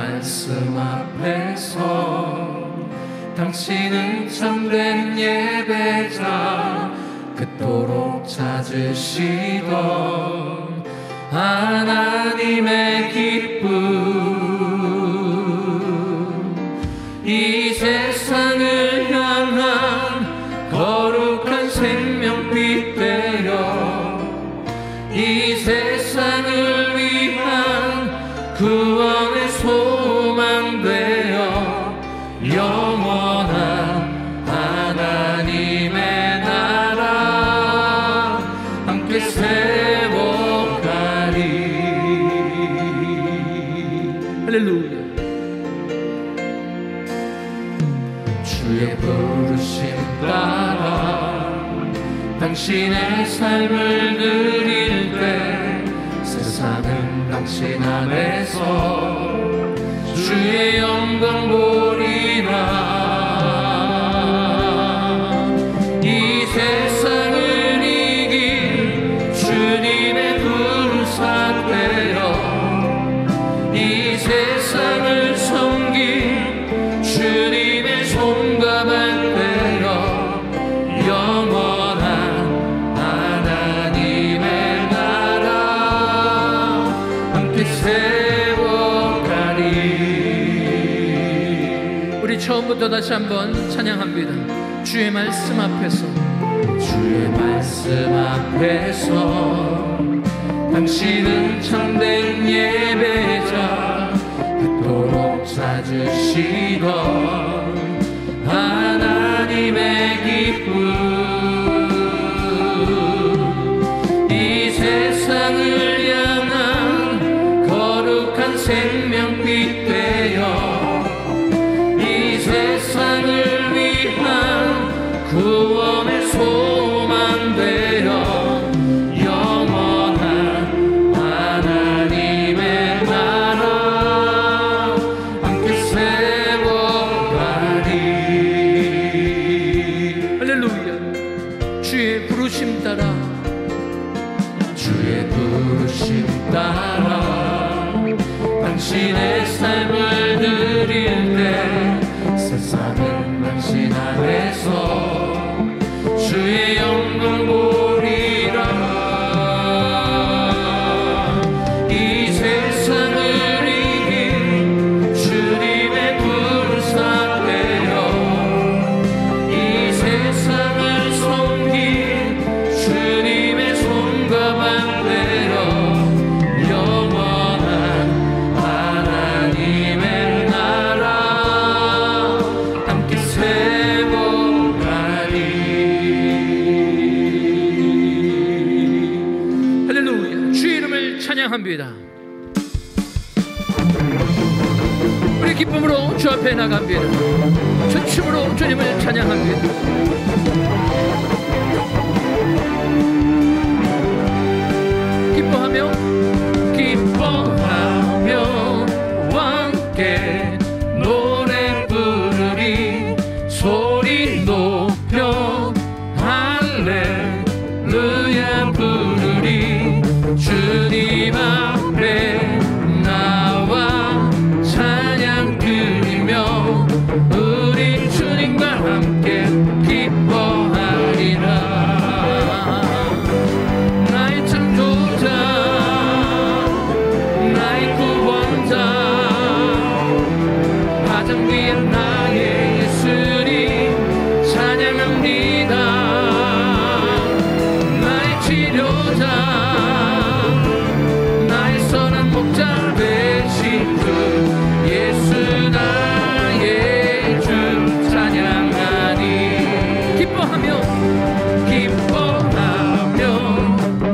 말씀 앞에서 당신은 참된 예배자, 그토록 찾으시던 하나님의 기쁨, 이 세상을 향한 거룩한 생명빛 되어 이 세상을 위한 구원의 소망 되어 영원한 하나님의 나라 함께 세워가리. 할렐루야. 주의 부르심 따라 당신의 삶을 누릴 때 세상은 당신 안에서 주의 영광 보리라. 이 세상을 이긴 주님의 군사 되어 이 세상을 섬긴 주님의 손과 발 되어 영원한 하나님의 나라 함께 세워가리. 우리 처음부터 다시 한번 찬양합니다. 주의 말씀 앞에서, 주의 말씀 앞에서 당신은 참된 예배자, 그토록 찾으시던 하나님의 기쁨, 이 세상을 향한 거룩한 생명빛 되어 이 세상을 위한 구원의 소망 되어 영원한 하나님의 나라 함께 세워가리. 할렐루야. 주의 부르심 따라, 주의 부르심 따라 당신의 삶을 누릴 때 세상은 당신 안에서 주의 영광 보리라. 이 세상을 이긴 주님의 군사 되어 이 세상을 섬긴 주님의 손과 발 되어 영원한 하나님의 나라 함께 세워가리. 할렐루야. 주의 이름을 찬양합니다. 우리 기쁨으로 주 앞에 나갑니다. 주 춤으로 주님을 찬양합니다. 기뻐하며 함께 노래 부르리. 소리 높여 할렐루야 부르리. 주님 앞에 나와 찬양 드리며 우리 주님과 함께 기뻐하리라. 나의 창조자, 나의 구원자, 가장 귀한 나의 예수님 찬양합니다. 나의 치료자, 나의 선한 목자 되신 주 예수 나의 주 찬양하니. 기뻐하며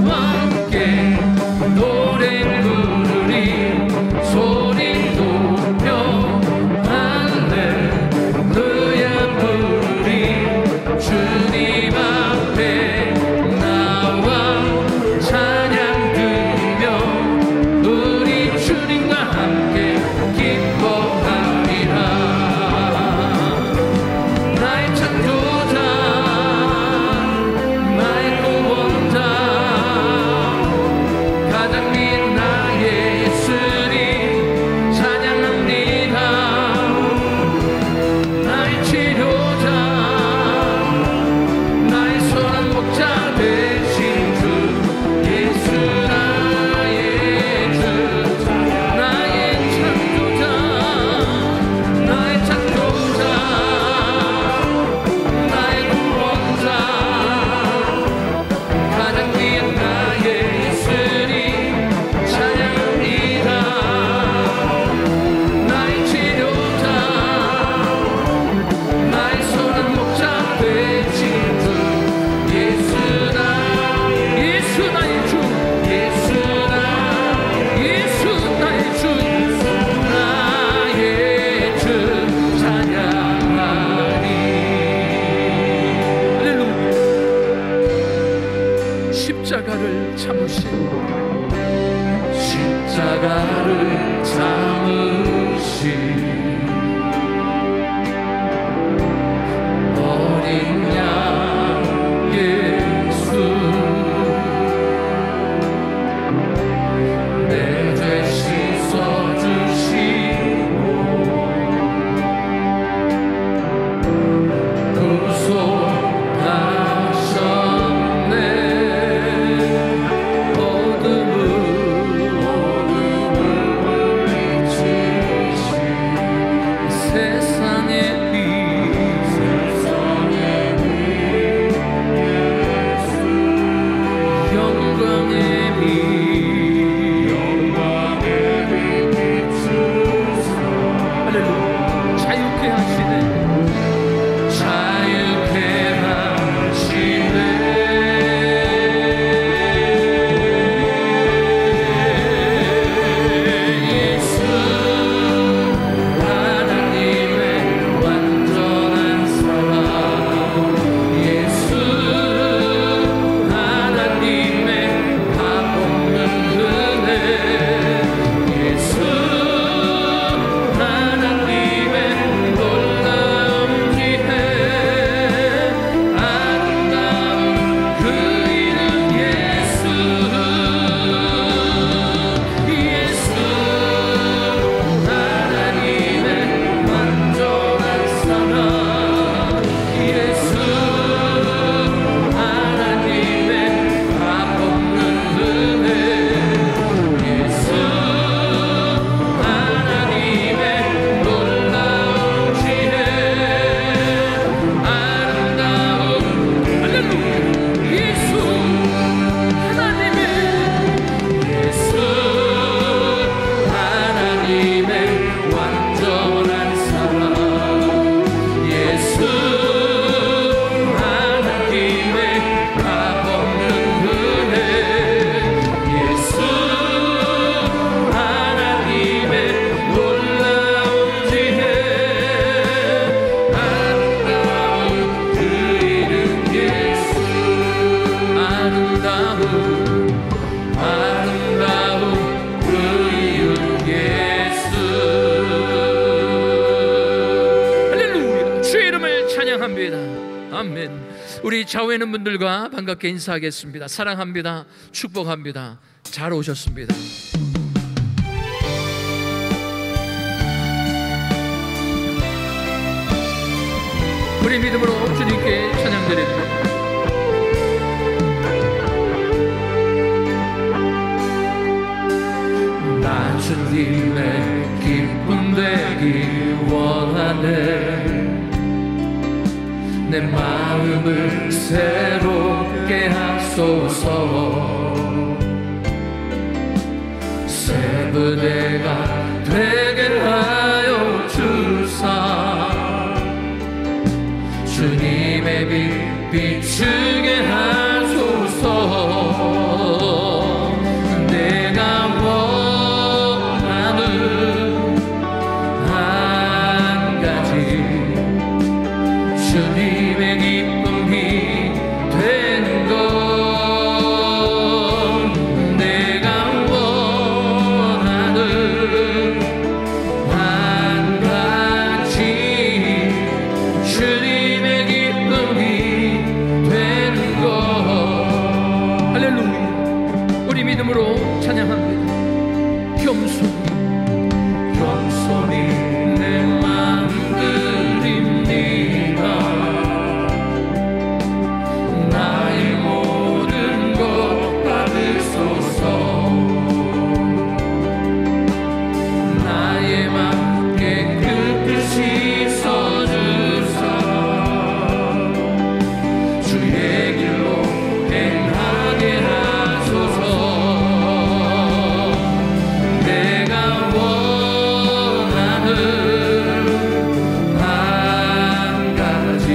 함께 노래 부르리. 소리 높여 할렐루야 찬양합니다. 아멘. 우리 좌우에 있는 분들과 반갑게 인사하겠습니다. 사랑합니다. 축복합니다. 잘 오셨습니다. 우리 믿음으로 주님께 찬양드립니다. 나 주님의 기쁨 되기 원하네. 내 마음을 새롭게 하소서. 새 부대가 되게 하여 주사. 주님의 빛 비추게 하소서. 내가 원하는 한 가지 주님의 기쁨이 되는 것. 내가 원하는 한 가지 주님의 기쁨이 되는 것. 할렐루야. 우리 믿음으로 찬양합니다. 겸손히 내 마음 드립니다. 나의 모든 것 받으소서. 나의 맘 깨끗이 씻어주사. 주의 길로 행하게 하소서. 내가 원하는 한 가지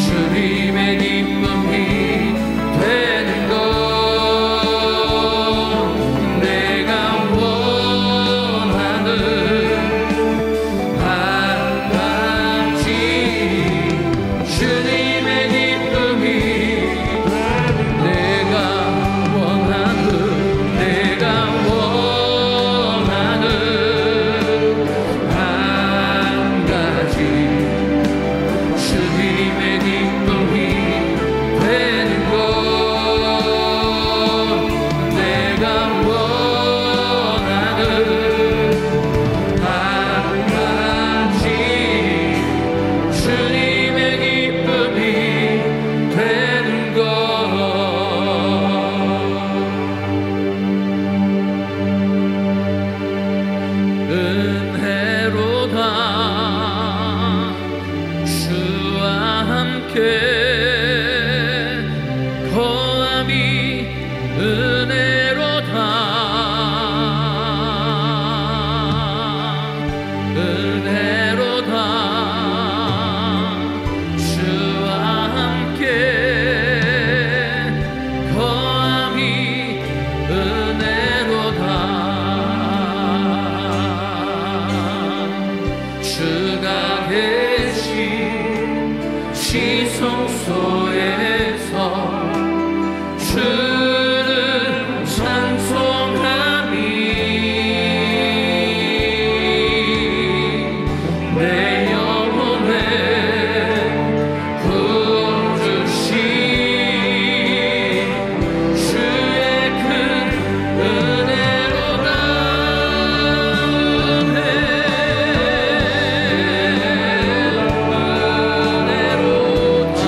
주님의 기쁨이 되는 것. 내가 원하는 한 가지 주님의 기쁨이. 내가 원하는 한 가지 주님의 기쁨이 되는 것. 내가 원하는 한 가지 주님의 기쁨이 되는 것. 은혜로다 주와 함께 거함이 은혜로다. 은혜로다 주와 함께 거함이 은혜로다. 주가 계신 시성소에서 주를 찬송하니. 내 영혼에 구원주신 주의 큰 은혜로다. 은혜로다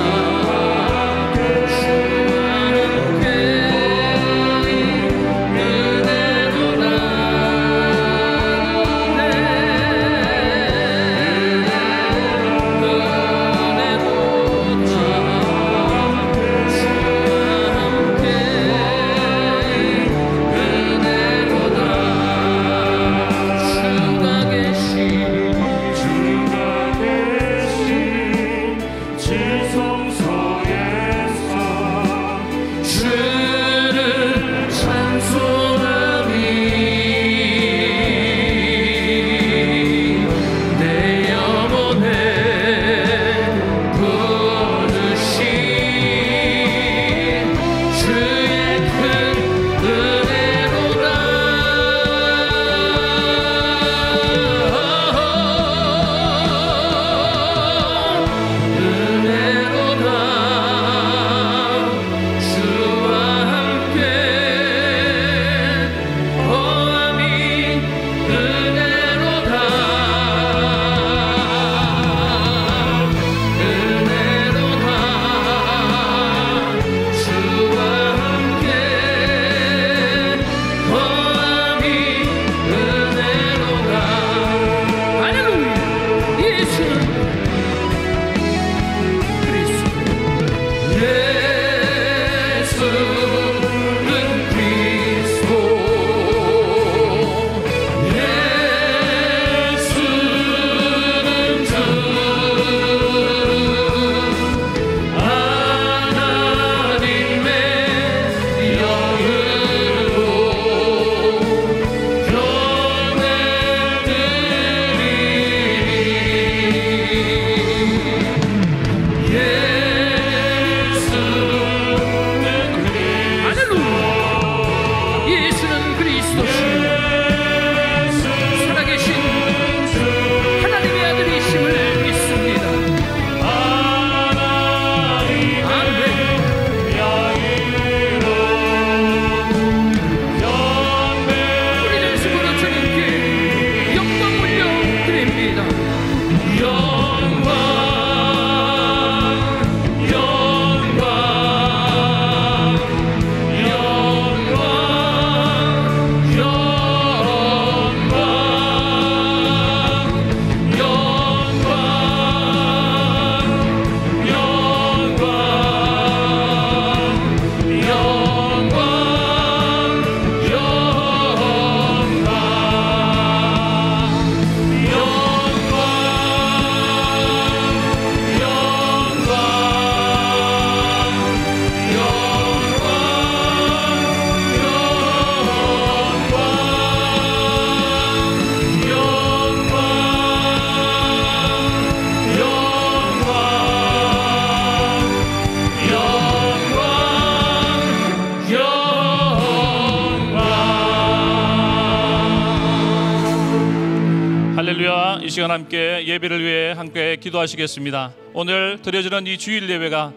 시간 함께 예배를 위해 함께 기도하시겠습니다. 오늘 드려지는 이 주일 예배가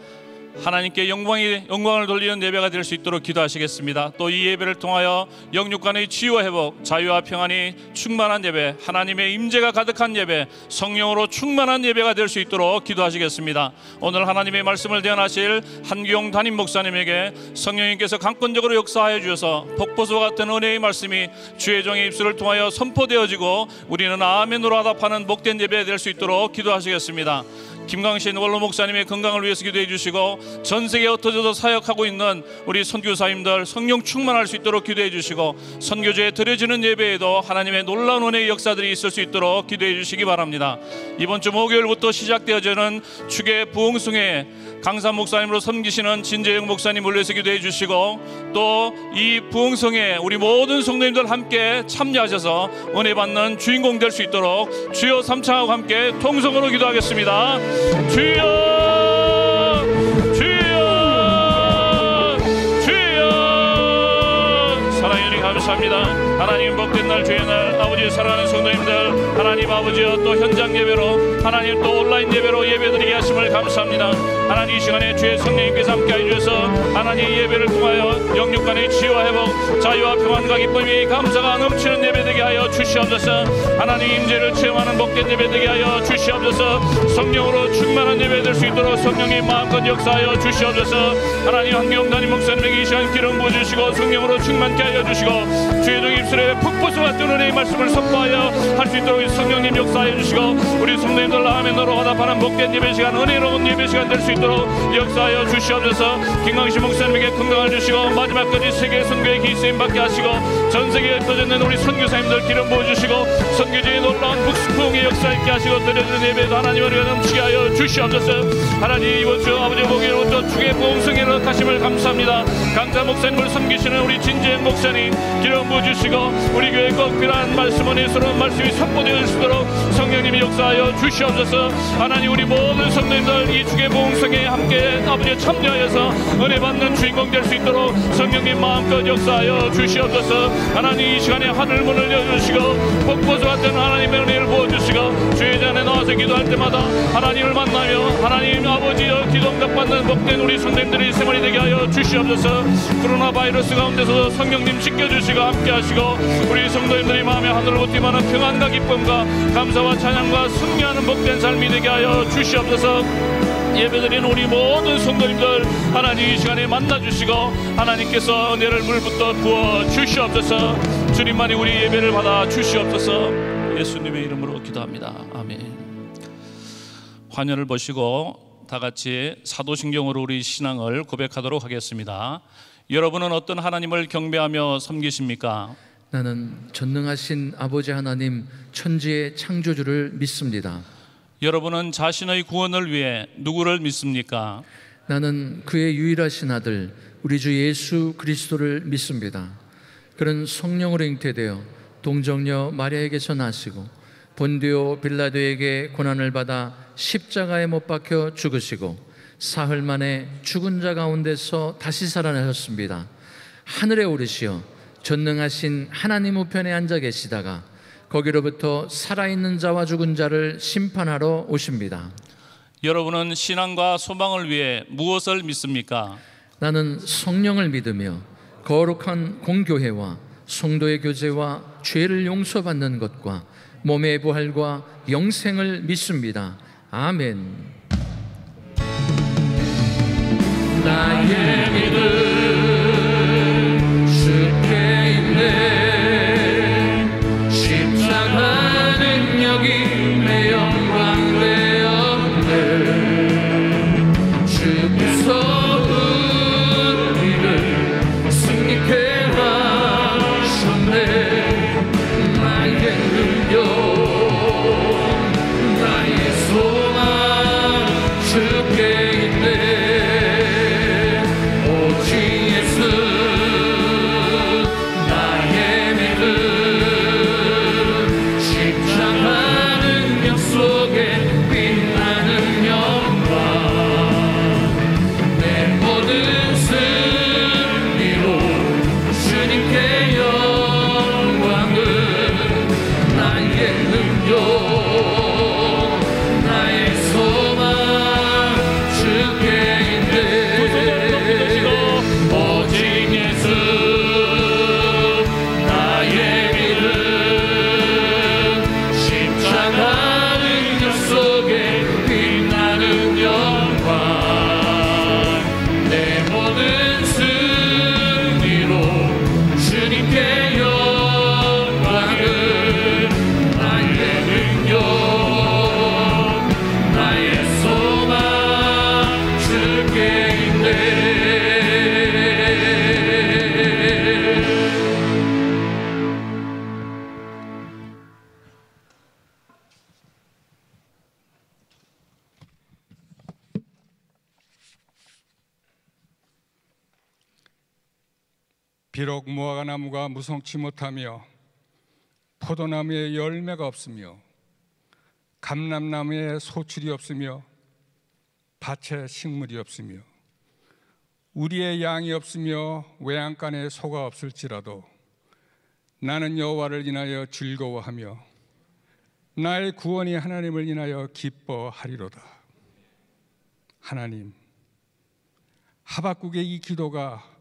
하나님께 영광을 돌리는 예배가 될 수 있도록 기도하시겠습니다. 또 이 예배를 통하여 영육간의 치유와 회복, 자유와 평안이 충만한 예배, 하나님의 임재가 가득한 예배, 성령으로 충만한 예배가 될 수 있도록 기도하시겠습니다. 오늘 하나님의 말씀을 대언하실 한기용 담임 목사님에게 성령님께서 강권적으로 역사하여 주셔서 폭포수와 같은 은혜의 말씀이 주의 종의 입술을 통하여 선포되어지고 우리는 아멘으로 화답하는 복된 예배 될 수 있도록 기도하시겠습니다. 김광신 원로 목사님의 건강을 위해서 기도해 주시고, 전 세계에 흩어져서 사역하고 있는 우리 선교사님들 성령 충만할 수 있도록 기도해 주시고, 선교제에 드려지는 예배에도 하나님의 놀라운 은혜의 역사들이 있을 수 있도록 기도해 주시기 바랍니다. 이번 주 목요일부터 시작되어지는 축의 부흥성회 강산 목사님으로 섬기시는 진재영 목사님 올려서 기도해 주시고, 또 이 부흥성회 우리 모든 성도님들 함께 참여하셔서 은혜 받는 주인공 될 수 있도록 주여 삼창하고 함께 통성으로 기도하겠습니다. 주여, 주여, 주여. 사랑의 주님 감사합니다. 하나님 복된 날, 주의 날, 아버지 사랑하는 성도님들, 하나님 아버지여, 또 현장 예배로, 하나님 또 온라인 예배로 예배드리게 하심을 감사합니다. 하나님 이 시간에 주의 성령님께서 함께해 주셔서 하나님 예배를 통하여 영육간의 치유와 회복, 자유와 평안과 기쁨이 감사가 넘치는 예배되게 하여 주시옵소서. 하나님 임재를 체험하는 복된 예배되게 하여 주시옵소서. 성령으로 충만한 예배 될 수 있도록 성령님 마음껏 역사하여 주시옵소서. 하나님 한기용 담임 목사님에게 이 시간 기름 부어주시고 성령으로 충만케 하여 주시고, 주의 종 입술에 폭포수 같은 은혜의 말씀을 선포하여 할 수 있도록 성령님 역사하여 주시고, 우리 성도님들 아멘으로 화답하는 복된 예배 시간, 은혜로운 예배 시간 될 수 있도록 역사하여 주시옵소서. 김광신 목사님에게 건강을 주시고 마지막까지 세계 선교의 기쓰임 받게 하시고, 전 세계에 흩어졌는 우리 선교사님들 기름 부어주시고, 선교제의 놀라운 북수풍의 역사 있게 하시고, 드려지는 예배도 하나님을 위해 넘치게 하여 주시옵소서. 하나님 이번 주 아버지 목요일부터 축의 부흥성회로 가심을 감사합니다. 강사 목사님을 섬기시는 우리 진재현 목사님 기름 부어주시고, 우리 교회에 꼭 필요한 말씀, 은혜스러운 말씀이 선포되어 수 있도록 성령님이 역사하여 주시옵소서. 하나님 우리 모든 성도님들 이 축의 부흥성회에 함께 아버지 참여하여서 은혜 받는 주인공 될 수 있도록 성령님 마음껏 역사하여 주시옵소서. 하나님 이 시간에 하늘 문을 열어주시고, 폭포수 같은 하나님의 은혜를 부어주시고, 주의 전에 나와서 기도할 때마다 하나님을 만나며 하나님 아버지여 기도 응답받는 복된 우리 성도님들의 생활이 되게 하여 주시옵소서. 코로나 바이러스 가운데서도 성령님 지켜주시고 함께하시고, 우리 성도님들이 마음에 하늘을 뛰만한 평안과 기쁨과 감사와 찬양과 승리하는 복된 삶이 되게 하여 주시옵소서. 예배드리는 우리 모든 성도님들 하나님 이 시간에 만나주시고, 하나님께서 은혜를 물부터 부어 주시옵소서. 주님만이 우리 예배를 받아 주시옵소서. 예수님의 이름으로 기도합니다. 아멘. 화면을 보시고 다 같이 사도신경으로 우리 신앙을 고백하도록 하겠습니다. 여러분은 어떤 하나님을 경배하며 섬기십니까? 나는 전능하신 아버지 하나님 천지의 창조주를 믿습니다. 여러분은 자신의 구원을 위해 누구를 믿습니까? 나는 그의 유일하신 아들 우리 주 예수 그리스도를 믿습니다. 그는 성령으로 잉태되어 동정녀 마리아에게서 나시고 본디오 빌라도에게 고난을 받아 십자가에 못 박혀 죽으시고 사흘 만에 죽은 자 가운데서 다시 살아나셨습니다. 하늘에 오르시어 전능하신 하나님 우편에 앉아 계시다가 거기로부터 살아있는 자와 죽은 자를 심판하러 오십니다. 여러분은 신앙과 소망을 위해 무엇을 믿습니까? 나는 성령을 믿으며 거룩한 공교회와 성도의 교제와 죄를 용서받는 것과 몸의 부활과 영생을 믿습니다. 아멘. 나의 믿음 쉽게 있네. 십자가 능력이 내 영광 되었네. 주께서 우리를 승리케 하셨네. 나의 능력 나의 소망 주께 있네. 오직 비록 무화과나무가 무성치 못하며 포도나무에 열매가 없으며 감람나무에 소출이 없으며 밭에 식물이 없으며 우리의 양이 없으며 외양간에 소가 없을지라도 나는 여호와를 인하여 즐거워하며 나의 구원이 하나님을 인하여 기뻐하리로다. 하나님, 하박국의 이 기도가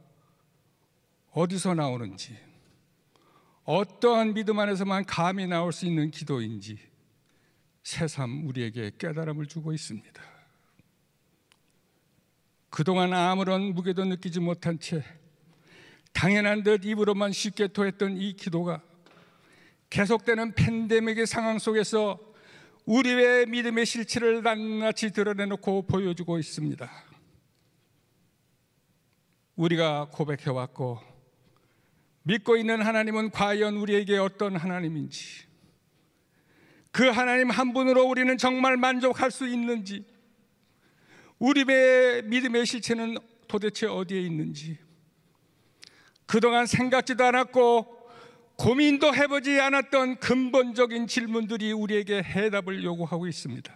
어디서 나오는지, 어떠한 믿음 안에서만 감히 나올 수 있는 기도인지 새삼 우리에게 깨달음을 주고 있습니다. 그동안 아무런 무게도 느끼지 못한 채 당연한 듯 입으로만 쉽게 토했던 이 기도가 계속되는 팬데믹의 상황 속에서 우리의 믿음의 실체를 낱낱이 드러내놓고 보여주고 있습니다. 우리가 고백해왔고 믿고 있는 하나님은 과연 우리에게 어떤 하나님인지, 그 하나님 한 분으로 우리는 정말 만족할 수 있는지, 우리의 믿음의 실체는 도대체 어디에 있는지 그동안 생각지도 않았고 고민도 해보지 않았던 근본적인 질문들이 우리에게 해답을 요구하고 있습니다.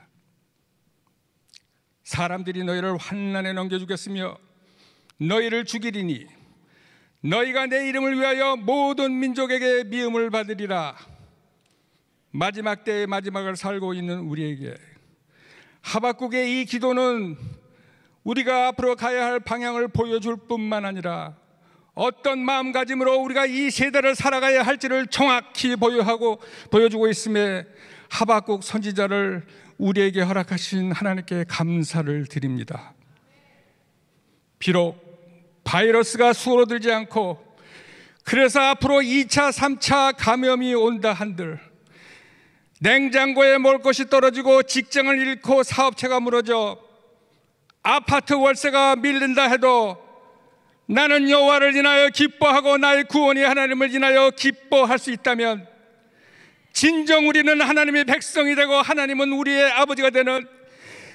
사람들이 너희를 환난에 넘겨주겠으며 너희를 죽이리니 너희가 내 이름을 위하여 모든 민족에게 미움을 받으리라. 마지막 때의 마지막을 살고 있는 우리에게 하박국의 이 기도는 우리가 앞으로 가야 할 방향을 보여줄 뿐만 아니라 어떤 마음가짐으로 우리가 이 세대를 살아가야 할지를 정확히 보여주고 있음에 하박국 선지자를 우리에게 허락하신 하나님께 감사를 드립니다. 비록 바이러스가 수그러들지 않고 그래서 앞으로 2차, 3차 감염이 온다 한들, 냉장고에 먹을 것이 떨어지고 직장을 잃고 사업체가 무너져 아파트 월세가 밀린다 해도 나는 여호와를 인하여 기뻐하고 나의 구원이 하나님을 인하여 기뻐할 수 있다면 진정 우리는 하나님의 백성이 되고 하나님은 우리의 아버지가 되는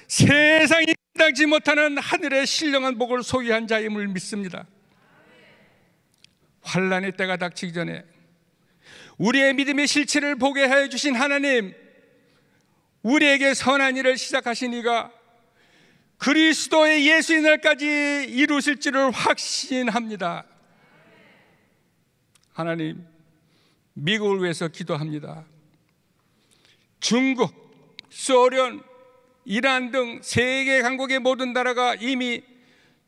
세상이 감당치 못하는 하늘의 신령한 복을 소유한 자임을 믿습니다. 환난의 때가 닥치기 전에 우리의 믿음의 실체를 보게 해 주신 하나님, 우리에게 선한 일을 시작하신 이가 그리스도의 예수의 날까지 이루실 줄을 확신합니다. 하나님, 미국을 위해서 기도합니다. 중국, 소련, 이란 등 세계 각국의 모든 나라가 이미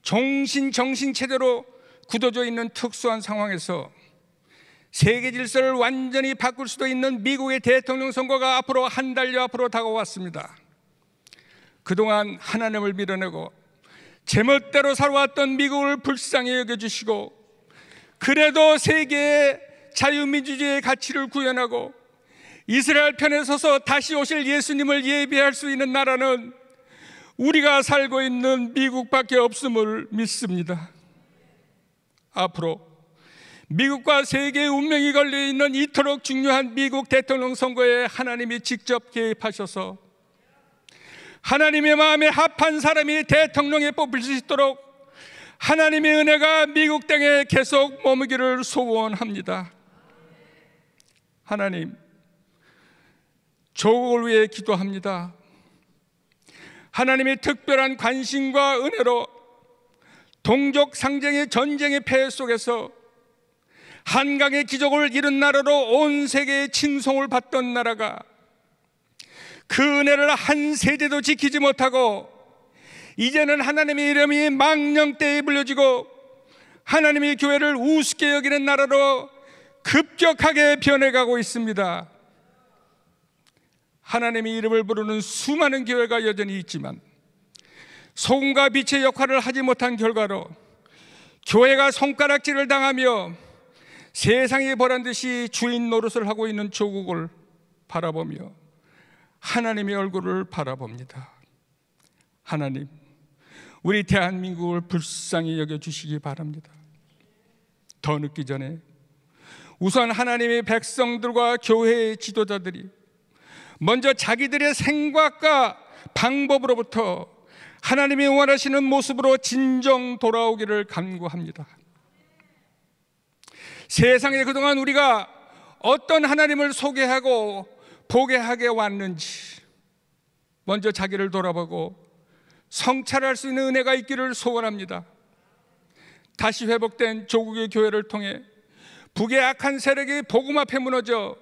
정신체제로 굳어져 있는 특수한 상황에서 세계 질서를 완전히 바꿀 수도 있는 미국의 대통령 선거가 앞으로 한 달여 앞으로 다가왔습니다. 그동안 하나님을 밀어내고 제멋대로 살아왔던 미국을 불쌍히 여겨주시고 그래도 세계의 자유민주주의의 가치를 구현하고 이스라엘 편에 서서 다시 오실 예수님을 예비할 수 있는 나라는 우리가 살고 있는 미국밖에 없음을 믿습니다. 앞으로 미국과 세계의 운명이 걸려있는 이토록 중요한 미국 대통령 선거에 하나님이 직접 개입하셔서 하나님의 마음에 합한 사람이 대통령에 뽑힐 수 있도록 하나님의 은혜가 미국 땅에 계속 머무기를 소원합니다. 하나님, 조국을 위해 기도합니다. 하나님의 특별한 관심과 은혜로 동족 상쟁의 전쟁의 폐해 속에서 한강의 기적을 이룬 나라로 온 세계의 칭송을 받던 나라가 그 은혜를 한 세대도 지키지 못하고 이제는 하나님의 이름이 망령되이 불려지고 하나님의 교회를 우습게 여기는 나라로 급격하게 변해가고 있습니다. 하나님의 이름을 부르는 수많은 교회가 여전히 있지만 소금과 빛의 역할을 하지 못한 결과로 교회가 손가락질을 당하며 세상이 보란듯이 주인 노릇을 하고 있는 조국을 바라보며 하나님의 얼굴을 바라봅니다. 하나님, 우리 대한민국을 불쌍히 여겨주시기 바랍니다. 더 늦기 전에 우선 하나님의 백성들과 교회의 지도자들이 먼저 자기들의 생각과 방법으로부터 하나님이 원하시는 모습으로 진정 돌아오기를 간구합니다. 세상에 그동안 우리가 어떤 하나님을 소개하고 보게 하게 왔는지 먼저 자기를 돌아보고 성찰할 수 있는 은혜가 있기를 소원합니다. 다시 회복된 조국의 교회를 통해 북의 악한 세력이 복음 앞에 무너져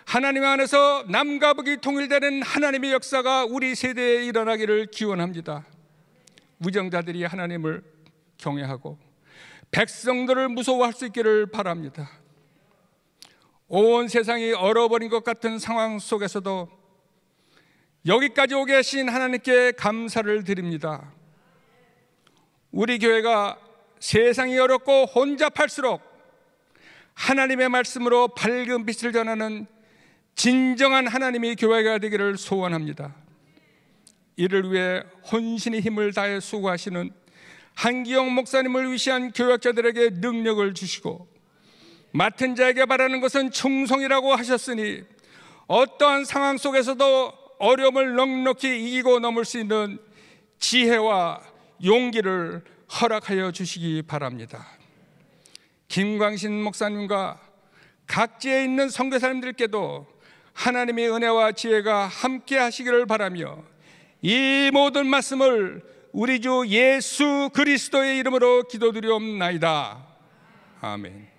하나님 안에서 남과 북이 통일되는 하나님의 역사가 우리 세대에 일어나기를 기원합니다. 무정자들이 하나님을 경외하고 백성들을 무서워할 수 있기를 바랍니다. 온 세상이 얼어버린 것 같은 상황 속에서도 여기까지 오게 하신 하나님께 감사를 드립니다. 우리 교회가 세상이 어렵고 혼잡할수록 하나님의 말씀으로 밝은 빛을 전하는 진정한 하나님의 교회가 되기를 소원합니다. 이를 위해 혼신의 힘을 다해 수고하시는 한기영 목사님을 위시한 교역자들에게 능력을 주시고, 맡은 자에게 바라는 것은 충성이라고 하셨으니 어떠한 상황 속에서도 어려움을 넉넉히 이기고 넘을 수 있는 지혜와 용기를 허락하여 주시기 바랍니다. 김광신 목사님과 각지에 있는 선교사님들께도 하나님의 은혜와 지혜가 함께 하시기를 바라며, 이 모든 말씀을 우리 주 예수 그리스도의 이름으로 기도드리옵나이다. 아멘.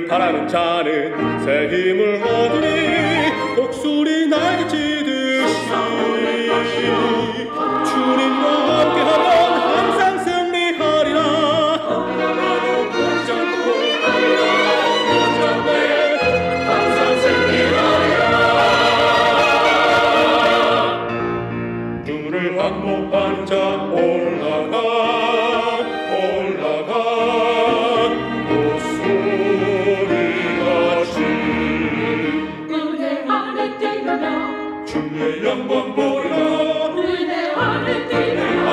바라는 자는 새 힘을 얻으니 독수리 날개치듯이 주님과 함께하면 항상 승리하리라. 항상 승리하리라. 주를 항복하는 자 올라가 영광 보리라. 은혜 안에 뛰는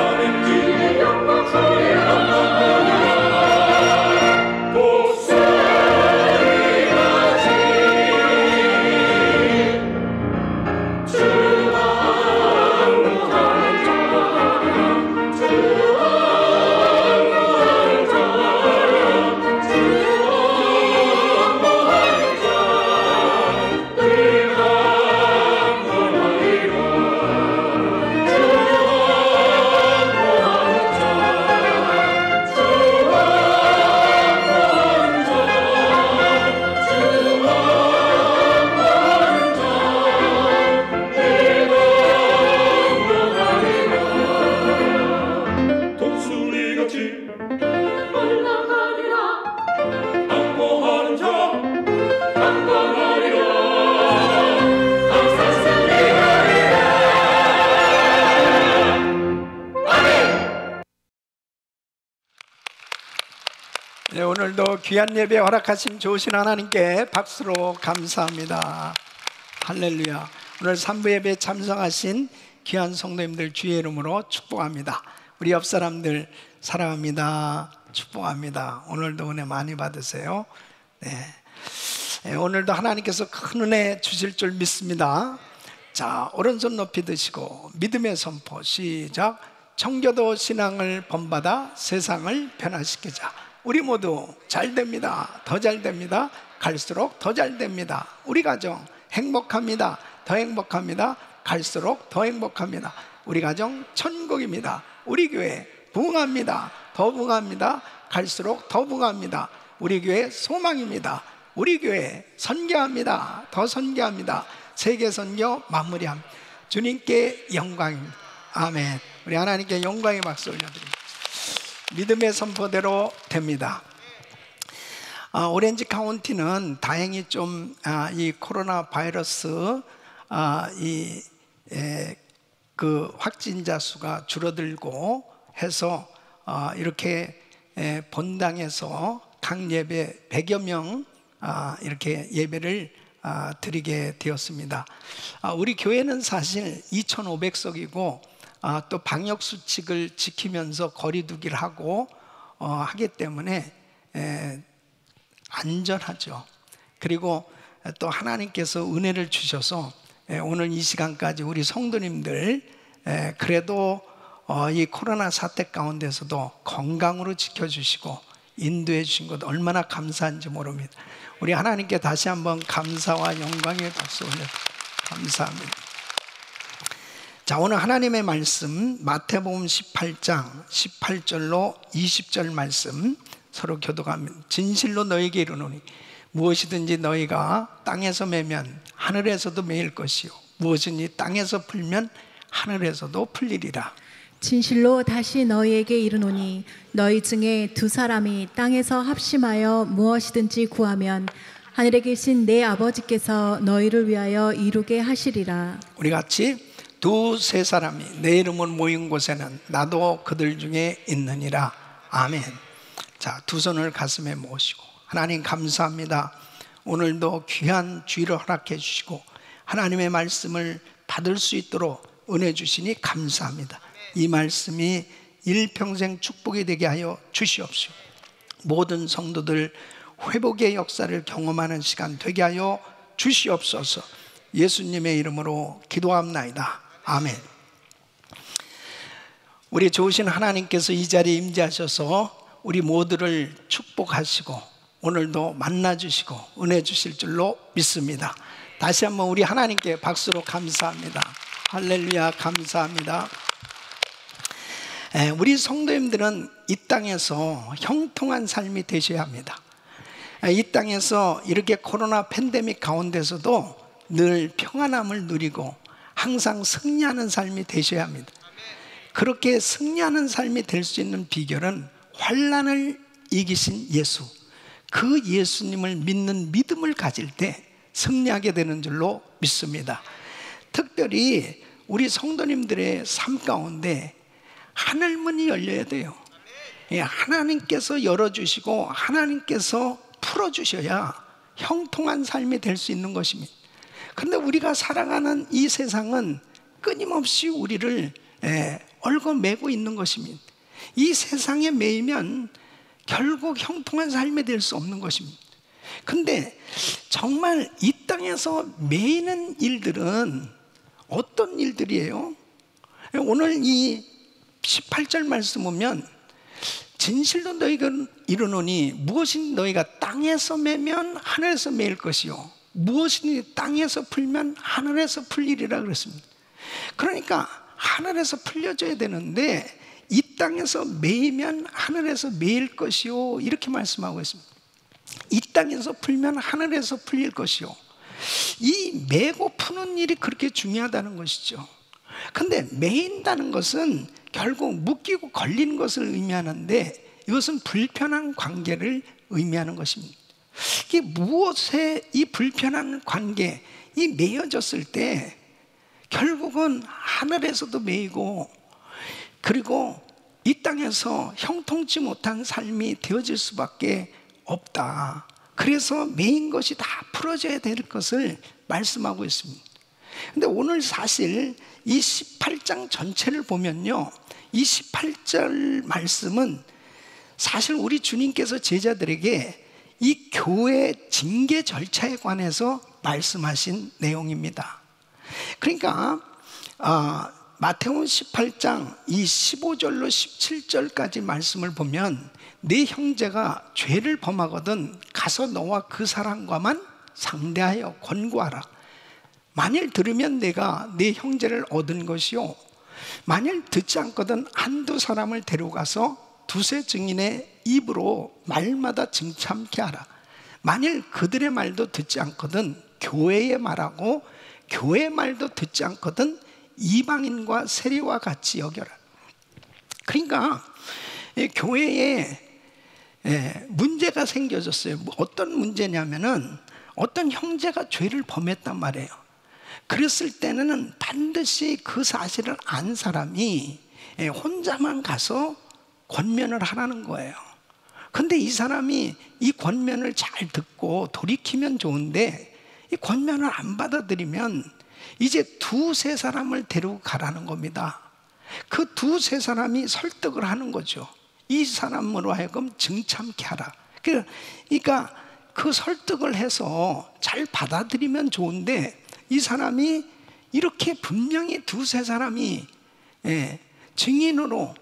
네, 오늘도 귀한 예배 허락하심 좋으신 하나님께 박수로 감사합니다. 할렐루야. 오늘 3부 예배에 참석하신 귀한 성도님들 주의 이름으로 축복합니다. 우리 옆 사람들 사랑합니다. 축복합니다. 오늘도 은혜 많이 받으세요. 네, 오늘도 하나님께서 큰 은혜 주실 줄 믿습니다. 자, 오른손 높이 드시고 믿음의 선포 시작. 청교도 신앙을 본받아 세상을 변화시키자. 우리 모두 잘 됩니다. 더 잘 됩니다. 갈수록 더 잘 됩니다. 우리 가정 행복합니다. 더 행복합니다. 갈수록 더 행복합니다. 우리 가정 천국입니다. 우리 교회 부흥합니다. 더 부흥합니다. 갈수록 더 부흥합니다. 우리 교회 소망입니다. 우리 교회 선교합니다. 더 선교합니다. 세계 선교 마무리합니다. 주님께 영광입니다. 아멘. 우리 하나님께 영광의 박수 올려드립니다. 믿음의 선포대로 됩니다. 오렌지 카운티는 다행히 좀 이 코로나 바이러스 그 확진자 수가 줄어들고 해서 이렇게 본당에서 각 예배 100여 명 이렇게 예배를 드리게 되었습니다. 우리 교회는 사실 2,500석이고 또 방역 수칙을 지키면서 거리 두기를 하고 하기 때문에 안전하죠. 그리고 또 하나님께서 은혜를 주셔서 오늘 이 시간까지 우리 성도님들 그래도 이 코로나 사태 가운데서도 건강으로 지켜주시고 인도해 주신 것 얼마나 감사한지 모릅니다. 우리 하나님께 다시 한번 감사와 영광의 박수 올려 감사합니다. 자, 오늘 하나님의 말씀 마태복음 18장 18절로 20절 말씀 서로 교독합니다. 진실로 너에게 이르노니 무엇이든지 너희가 땅에서 매면 하늘에서도 매일 것이요 무엇이든지 땅에서 풀면 하늘에서도 풀리리라. 진실로 다시 너희에게 이르노니 너희 중에 두 사람이 땅에서 합심하여 무엇이든지 구하면 하늘에 계신 내 아버지께서 너희를 위하여 이루게 하시리라. 우리 같이 두세 사람이 내 이름을 모인 곳에는 나도 그들 중에 있느니라. 아멘. 자, 두 손을 가슴에 모시고 하나님 감사합니다. 오늘도 귀한 주의를 허락해 주시고 하나님의 말씀을 받을 수 있도록 은혜 주시니 감사합니다. 이 말씀이 일평생 축복이 되게 하여 주시옵시고 모든 성도들 회복의 역사를 경험하는 시간 되게 하여 주시옵소서. 예수님의 이름으로 기도합나이다. 아멘. 우리 좋으신 하나님께서 이 자리에 임재하셔서 우리 모두를 축복하시고 오늘도 만나주시고 은혜 주실 줄로 믿습니다. 다시 한번 우리 하나님께 박수로 감사합니다. 할렐루야. 감사합니다. 우리 성도님들은 이 땅에서 형통한 삶이 되셔야 합니다. 이 땅에서 이렇게 코로나 팬데믹 가운데서도 늘 평안함을 누리고 항상 승리하는 삶이 되셔야 합니다. 그렇게 승리하는 삶이 될 수 있는 비결은 환난을 이기신 예수, 그 예수님을 믿는 믿음을 가질 때 승리하게 되는 줄로 믿습니다. 특별히 우리 성도님들의 삶 가운데 하늘문이 열려야 돼요. 하나님께서 열어주시고 하나님께서 풀어주셔야 형통한 삶이 될 수 있는 것입니다. 그런데 우리가 살아가는 이 세상은 끊임없이 우리를 얽어매고 있는 것입니다. 이 세상에 매이면 결국 형통한 삶이 될 수 없는 것입니다. 근데 정말 이 땅에서 매이는 일들은 어떤 일들이에요? 오늘 이 18절 말씀 보면 진실로 너희가 이르노니 무엇이 너희가 땅에서 매면 하늘에서 매일 것이요 무엇이 땅에서 풀면 하늘에서 풀리리라 그랬습니다. 그러니까 하늘에서 풀려져야 되는데 이 땅에서 매이면 하늘에서 매일 것이요 이렇게 말씀하고 있습니다. 이 땅에서 풀면 하늘에서 풀릴 것이요. 이 매고 푸는 일이 그렇게 중요하다는 것이죠. 근데 매인다는 것은 결국 묶이고 걸리는 것을 의미하는데 이것은 불편한 관계를 의미하는 것입니다. 이게 무엇에 이 불편한 관계, 이 매여졌을 때 결국은 하늘에서도 매이고 그리고 이 땅에서 형통치 못한 삶이 되어질 수밖에 없다. 그래서 메인 것이 다 풀어져야 될 것을 말씀하고 있습니다. 근데 오늘 사실 이 18장 전체를 보면요, 이 18절 말씀은 사실 우리 주님께서 제자들에게 이 교회 징계 절차에 관해서 말씀하신 내용입니다. 그러니까 마태복음 18장 이 15절로 17절까지 말씀을 보면, 네 형제가 죄를 범하거든 가서 너와 그 사람과만 상대하여 권고하라. 만일 들으면 내가 네 형제를 얻은 것이요, 만일 듣지 않거든 한두 사람을 데려가서 두세 증인의 입으로 말마다 증참케 하라. 만일 그들의 말도 듣지 않거든 교회의 말하고 교회의 말도 듣지 않거든 이방인과 세리와 같이 여겨라. 그러니까 교회에 문제가 생겨졌어요. 어떤 문제냐면은 어떤 형제가 죄를 범했단 말이에요. 그랬을 때는 반드시 그 사실을 안 사람이 혼자만 가서 권면을 하라는 거예요. 근데 이 사람이 이 권면을 잘 듣고 돌이키면 좋은데, 이 권면을 안 받아들이면 이제 두세 사람을 데리고 가라는 겁니다. 그 두세 사람이 설득을 하는 거죠. 이 사람으로 하여금 증참케 하라. 그러니까 그 설득을 해서 잘 받아들이면 좋은데, 이 사람이 이렇게 분명히 두세 사람이 증인으로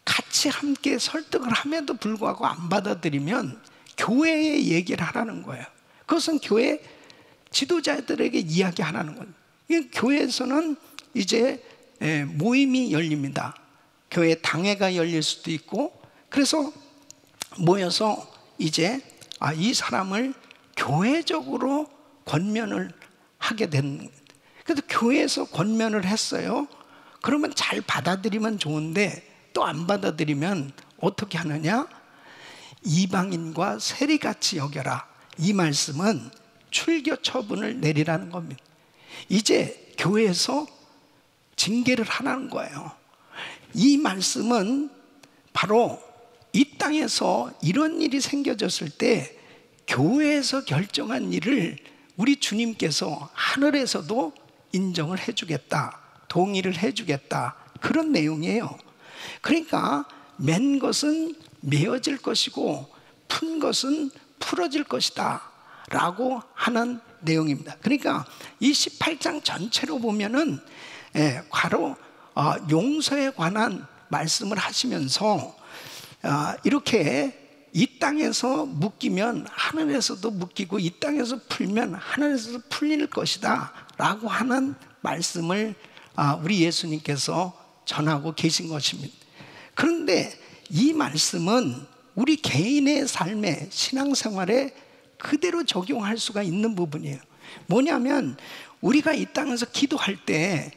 같이 함께 설득을 함에도 불구하고 안 받아들이면 교회에 얘기를 하라는 거예요. 그것은 교회 지도자들에게 이야기하라는 거예요. 교회에서는 이제 모임이 열립니다. 교회 당회가 열릴 수도 있고, 그래서 모여서 이제 이 사람을 교회적으로 권면을 하게 된. 그래서 교회에서 권면을 했어요. 그러면 잘 받아들이면 좋은데 또 안 받아들이면 어떻게 하느냐? 이방인과 세리같이 여겨라. 이 말씀은 출교 처분을 내리라는 겁니다. 이제 교회에서 징계를 하라는 거예요. 이 말씀은 바로 이 땅에서 이런 일이 생겨졌을 때 교회에서 결정한 일을 우리 주님께서 하늘에서도 인정을 해주겠다, 동의를 해주겠다, 그런 내용이에요. 그러니까 맨 것은 메어질 것이고 푼 것은 풀어질 것이다 라고 하는 내용입니다. 그러니까 이 18장 전체로 보면은 바로 용서에 관한 말씀을 하시면서 이렇게 이 땅에서 묶이면 하늘에서도 묶이고 이 땅에서 풀면 하늘에서도 풀릴 것이다 라고 하는 말씀을 우리 예수님께서 전하고 계신 것입니다. 그런데 이 말씀은 우리 개인의 삶에, 신앙생활에 그대로 적용할 수가 있는 부분이에요. 뭐냐면 우리가 이 땅에서 기도할 때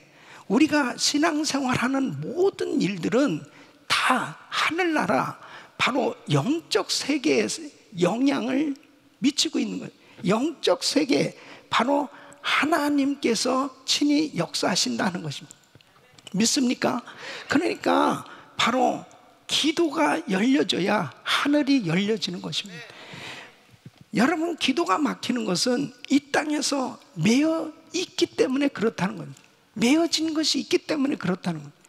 우리가 신앙생활하는 모든 일들은 다 하늘나라, 바로 영적 세계에 영향을 미치고 있는 거예요. 영적 세계, 바로 하나님께서 친히 역사하신다는 것입니다. 믿습니까? 그러니까 바로 기도가 열려져야 하늘이 열려지는 것입니다. 여러분, 기도가 막히는 것은 이 땅에서 매여 있기 때문에 그렇다는 겁니다. 매어진 것이 있기 때문에 그렇다는 겁니다.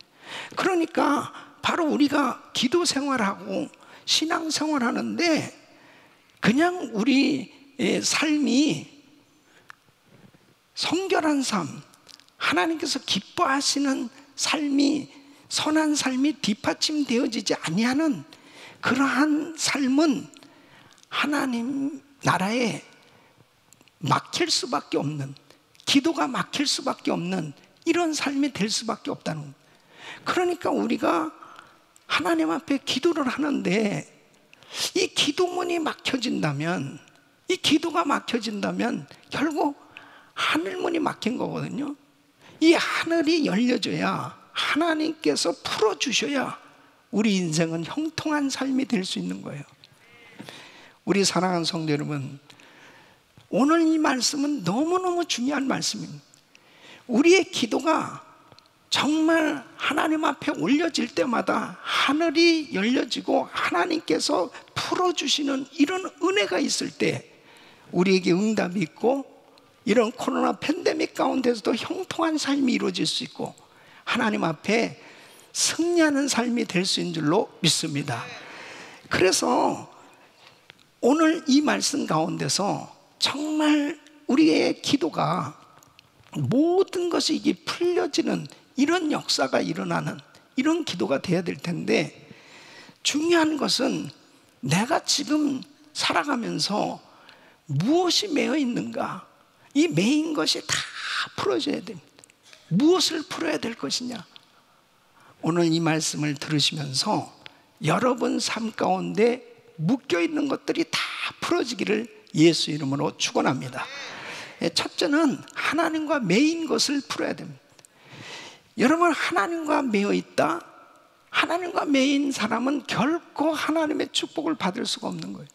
그러니까 바로 우리가 기도 생활하고 신앙 생활하는데 그냥 우리의 삶이 성결한 삶, 하나님께서 기뻐하시는 삶이, 선한 삶이 뒷받침되어지지 아니하는 그러한 삶은 하나님 나라에 막힐 수밖에 없는, 기도가 막힐 수밖에 없는 이런 삶이 될 수밖에 없다는 겁니다. 그러니까 우리가 하나님 앞에 기도를 하는데 이 기도문이 막혀진다면, 이 기도가 막혀진다면 결국 하늘문이 막힌 거거든요. 이 하늘이 열려져야, 하나님께서 풀어주셔야 우리 인생은 형통한 삶이 될 수 있는 거예요. 우리 사랑하는 성도 여러분, 오늘 이 말씀은 너무너무 중요한 말씀입니다. 우리의 기도가 정말 하나님 앞에 올려질 때마다 하늘이 열려지고 하나님께서 풀어주시는 이런 은혜가 있을 때 우리에게 응답이 있고 이런 코로나 팬데믹 가운데서도 형통한 삶이 이루어질 수 있고 하나님 앞에 승리하는 삶이 될 수 있는 줄로 믿습니다. 그래서 오늘 이 말씀 가운데서 정말 우리의 기도가 모든 것이 이게 풀려지는 이런 역사가 일어나는 이런 기도가 돼야 될 텐데, 중요한 것은 내가 지금 살아가면서 무엇이 매여 있는가, 이 매인 것이 다 풀어져야 됩니다. 무엇을 풀어야 될 것이냐. 오늘 이 말씀을 들으시면서 여러분 삶 가운데 묶여있는 것들이 다 풀어지기를 예수 이름으로 축원합니다. 첫째는 하나님과 매인 것을 풀어야 됩니다. 여러분, 하나님과 매여 있다, 하나님과 매인 사람은 결코 하나님의 축복을 받을 수가 없는 거예요.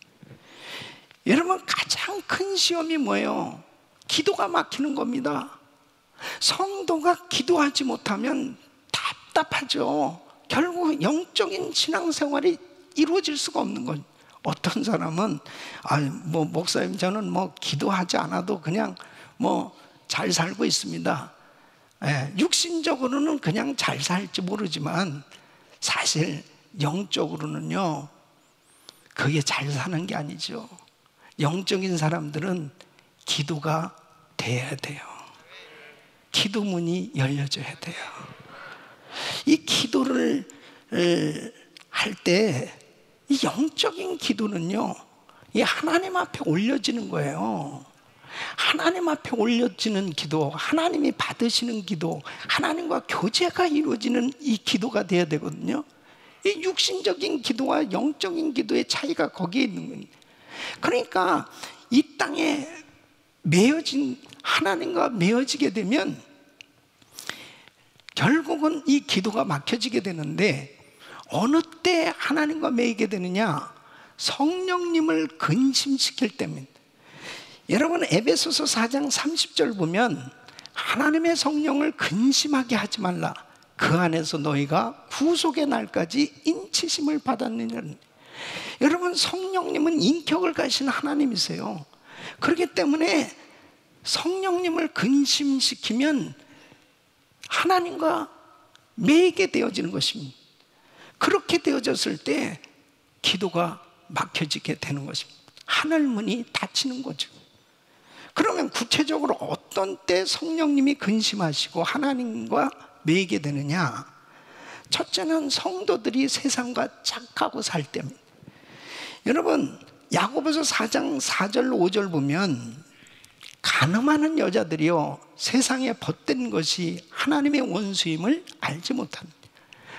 여러분, 가장 큰 시험이 뭐예요? 기도가 막히는 겁니다. 성도가 기도하지 못하면 답답하죠. 결국 영적인 신앙생활이 이루어질 수가 없는 거예요. 어떤 사람은 목사님 저는 기도하지 않아도 그냥 잘 살고 있습니다. 육신적으로는 그냥 잘 살지 모르지만 사실 영적으로는요, 그게 잘 사는 게 아니죠. 영적인 사람들은 기도가 돼야 돼요. 기도문이 열려져야 돼요. 이 기도를 할 때 이 영적인 기도는요, 이 하나님 앞에 올려지는 거예요. 하나님 앞에 올려지는 기도, 하나님이 받으시는 기도, 하나님과 교제가 이루어지는 이 기도가 돼야 되거든요. 이 육신적인 기도와 영적인 기도의 차이가 거기에 있는 거예요. 그러니까 이 땅에 매어진 하나님과 매어지게 되면 결국은 이 기도가 막혀지게 되는데, 어느 때 하나님과 매이게 되느냐? 성령님을 근심시킬 때입니다. 여러분, 에베소서 4장 30절 보면 하나님의 성령을 근심하게 하지 말라, 그 안에서 너희가 구속의 날까지 인치심을 받았느니라. 여러분, 성령님은 인격을 가신 하나님이세요. 그렇기 때문에 성령님을 근심시키면 하나님과 매이게 되어지는 것입니다. 그렇게 되어졌을 때 기도가 막혀지게 되는 것입니다. 하늘문이 닫히는 거죠. 그러면 구체적으로 어떤 때 성령님이 근심하시고 하나님과 매이게 되느냐? 첫째는 성도들이 세상과 착하고 살 때입니다. 여러분, 야고보서 4장 4절 5절 보면 간음하는 여자들이요, 세상에 벗된 것이 하나님의 원수임을 알지 못합니다.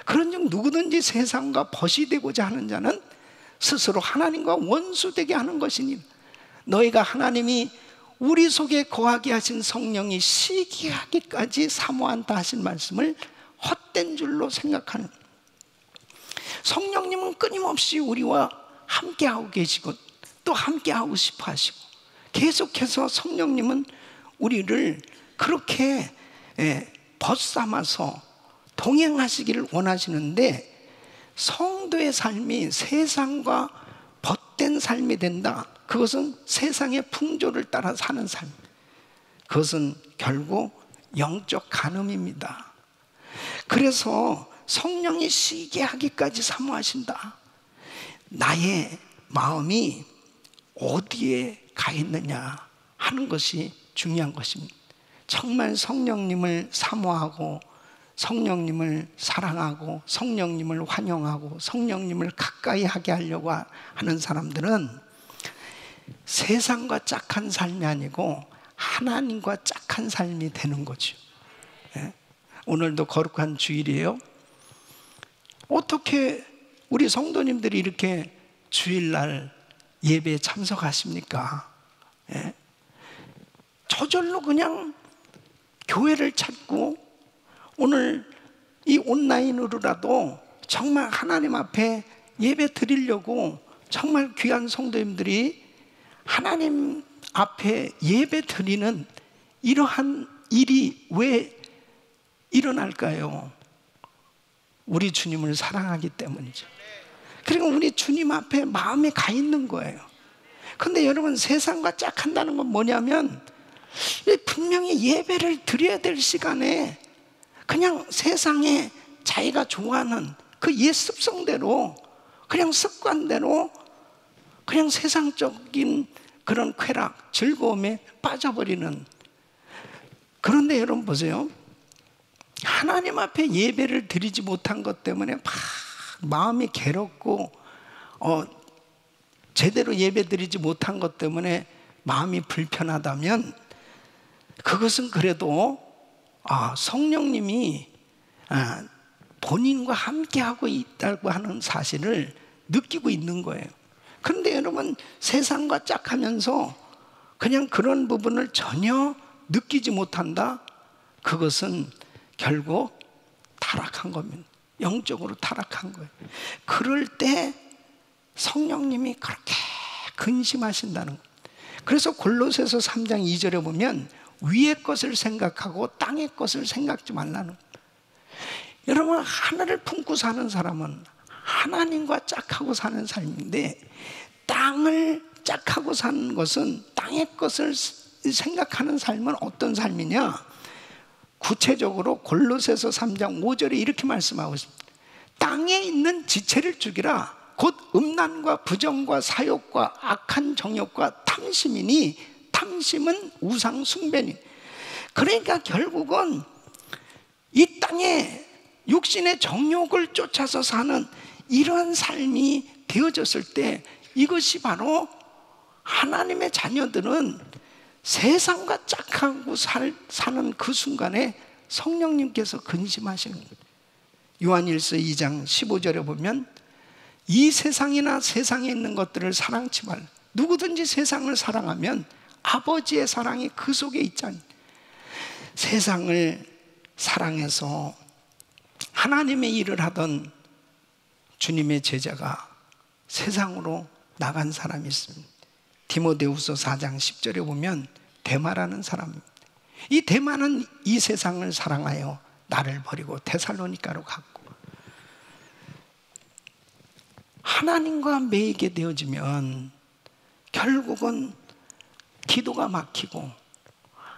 그런즉 누구든지 세상과 벗이 되고자 하는 자는 스스로 하나님과 원수되게 하는 것이니, 너희가 하나님이 우리 속에 거하게 하신 성령이 시기하기까지 사모한다 하신 말씀을 헛된 줄로 생각하는, 성령님은 끊임없이 우리와 함께하고 계시고 또 함께하고 싶어 하시고, 계속해서 성령님은 우리를 그렇게 벗삼아서 동행하시기를 원하시는데, 성도의 삶이 세상과 벗된 삶이 된다. 그것은 세상의 풍조를 따라 사는 삶, 그것은 결국 영적 간음입니다. 그래서 성령이 시기하기까지 사모하신다. 나의 마음이 어디에 가 있느냐 하는 것이 중요한 것입니다. 정말 성령님을 사모하고 성령님을 사랑하고 성령님을 환영하고 성령님을 가까이 하게 하려고 하는 사람들은 세상과 짝한 삶이 아니고 하나님과 짝한 삶이 되는 거죠. 오늘도 거룩한 주일이에요. 어떻게 우리 성도님들이 이렇게 주일날 예배에 참석하십니까? 저절로 그냥 교회를 찾고 오늘 이 온라인으로라도 정말 하나님 앞에 예배 드리려고 정말 귀한 성도님들이 하나님 앞에 예배 드리는 이러한 일이 왜 일어날까요? 우리 주님을 사랑하기 때문이죠. 그리고 우리 주님 앞에 마음이 가 있는 거예요. 근데 여러분, 세상과 짝한다는 건 뭐냐면 분명히 예배를 드려야 될 시간에 그냥 세상에 자기가 좋아하는 그 옛 습성대로, 그냥 습관대로, 그냥 세상적인 그런 쾌락, 즐거움에 빠져버리는. 그런데 여러분 보세요. 하나님 앞에 예배를 드리지 못한 것 때문에 막 마음이 괴롭고 제대로 예배 드리지 못한 것 때문에 마음이 불편하다면, 그것은 그래도 성령님이 본인과 함께하고 있다고 하는 사실을 느끼고 있는 거예요. 그런데 여러분, 세상과 짝하면서 그냥 그런 부분을 전혀 느끼지 못한다? 그것은 결국 타락한 겁니다. 영적으로 타락한 거예요. 그럴 때 성령님이 그렇게 근심하신다는 거예요. 그래서 골로새서 3장 2절에 보면 위의 것을 생각하고 땅의 것을 생각지 말라는 거예요. 여러분, 하늘을 품고 사는 사람은 하나님과 짝하고 사는 삶인데, 땅을 짝하고 사는 것은, 땅의 것을 생각하는 삶은 어떤 삶이냐? 구체적으로 골로새서 3장 5절에 이렇게 말씀하고 있습니다. 땅에 있는 지체를 죽이라. 곧 음란과 부정과 사욕과 악한 정욕과 탐심이니, 탐심은 우상 숭배니. 그러니까 결국은 이 땅에 육신의 정욕을 쫓아서 사는 이러한 삶이 되어졌을 때, 이것이 바로 하나님의 자녀들은 세상과 짝하고 사는 그 순간에 성령님께서 근심하시는 거예요. 요한일서 2장 15절에 보면 이 세상이나 세상에 있는 것들을 사랑치 말라. 누구든지 세상을 사랑하면 아버지의 사랑이 그 속에 있잖아요. 세상을 사랑해서 하나님의 일을 하던 주님의 제자가 세상으로 나간 사람이 있습니다. 디모데후서 4장 10절에 보면 데마라는 사람입니다. 이 데마는 이 세상을 사랑하여 나를 버리고 데살로니가로 갔고, 하나님과 매이게 되어지면 결국은 기도가 막히고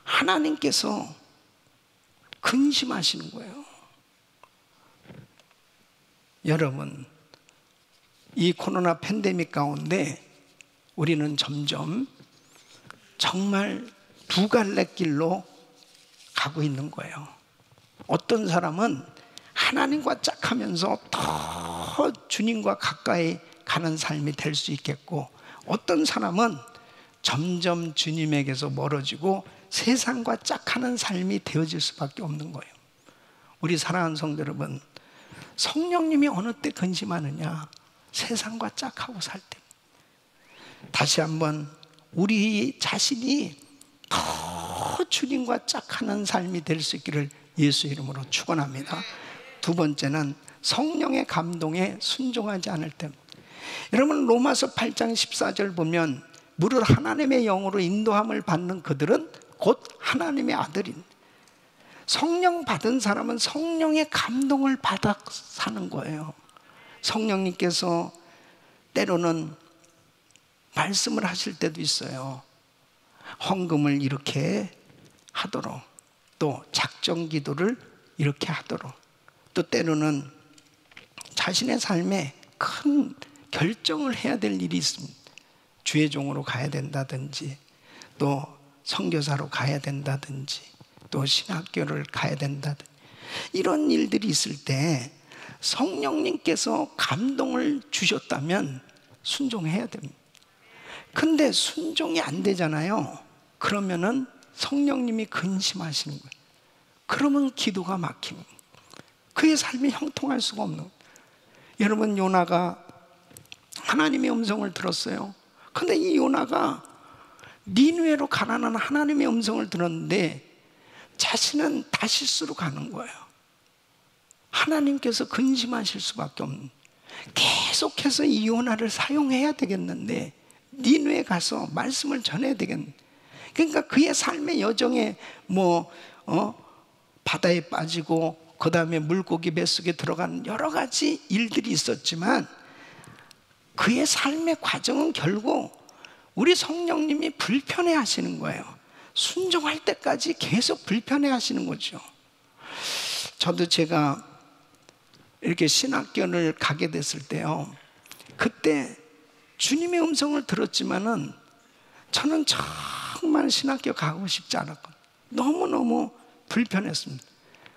하나님께서 근심하시는 거예요. 여러분, 이 코로나 팬데믹 가운데 우리는 점점 정말 두 갈래 길로 가고 있는 거예요. 어떤 사람은 하나님과 짝하면서 더 주님과 가까이 가는 삶이 될 수 있겠고, 어떤 사람은 점점 주님에게서 멀어지고 세상과 짝하는 삶이 되어질 수밖에 없는 거예요. 우리 사랑하는 성도 여러분, 성령님이 어느 때 근심하느냐? 세상과 짝하고 살 때. 다시 한번 우리 자신이 더 주님과 짝하는 삶이 될 수 있기를 예수 이름으로 축원합니다. 두 번째는 성령의 감동에 순종하지 않을 때. 여러분, 로마서 8장 14절 보면 무릇 하나님의 영으로 인도함을 받는 그들은 곧 하나님의 아들인. 성령 받은 사람은 성령의 감동을 받아 사는 거예요. 성령님께서 때로는 말씀을 하실 때도 있어요. 헌금을 이렇게 하도록, 또 작정 기도를 이렇게 하도록, 또 때로는 자신의 삶에 큰 결정을 해야 될 일이 있습니다. 주의 종으로 가야 된다든지, 또 선교사로 가야 된다든지, 또 신학교를 가야 된다든지, 이런 일들이 있을 때 성령님께서 감동을 주셨다면 순종해야 됩니다. 근데 순종이 안 되잖아요. 그러면은 성령님이 근심하시는 거예요. 그러면 기도가 막힙니다. 그의 삶이 형통할 수가 없는 거예요. 여러분, 요나가 하나님의 음성을 들었어요. 근데 이 요나가 니느웨로 가라는 하나님의 음성을 들었는데 자신은 다시스로 가는 거예요. 하나님께서 근심하실 수밖에 없는, 계속해서 이 요나를 사용해야 되겠는데 니느웨에 가서 말씀을 전해야 되겠는데, 그러니까 그의 삶의 여정에 바다에 빠지고 그 다음에 물고기 뱃속에 들어가는 여러 가지 일들이 있었지만 그의 삶의 과정은 결국 우리 성령님이 불편해 하시는 거예요. 순종할 때까지 계속 불편해 하시는 거죠. 저도 제가 이렇게 신학교를 가게 됐을 때요, 그때 주님의 음성을 들었지만은 저는 정말 신학교 가고 싶지 않았거든요. 너무너무 불편했습니다.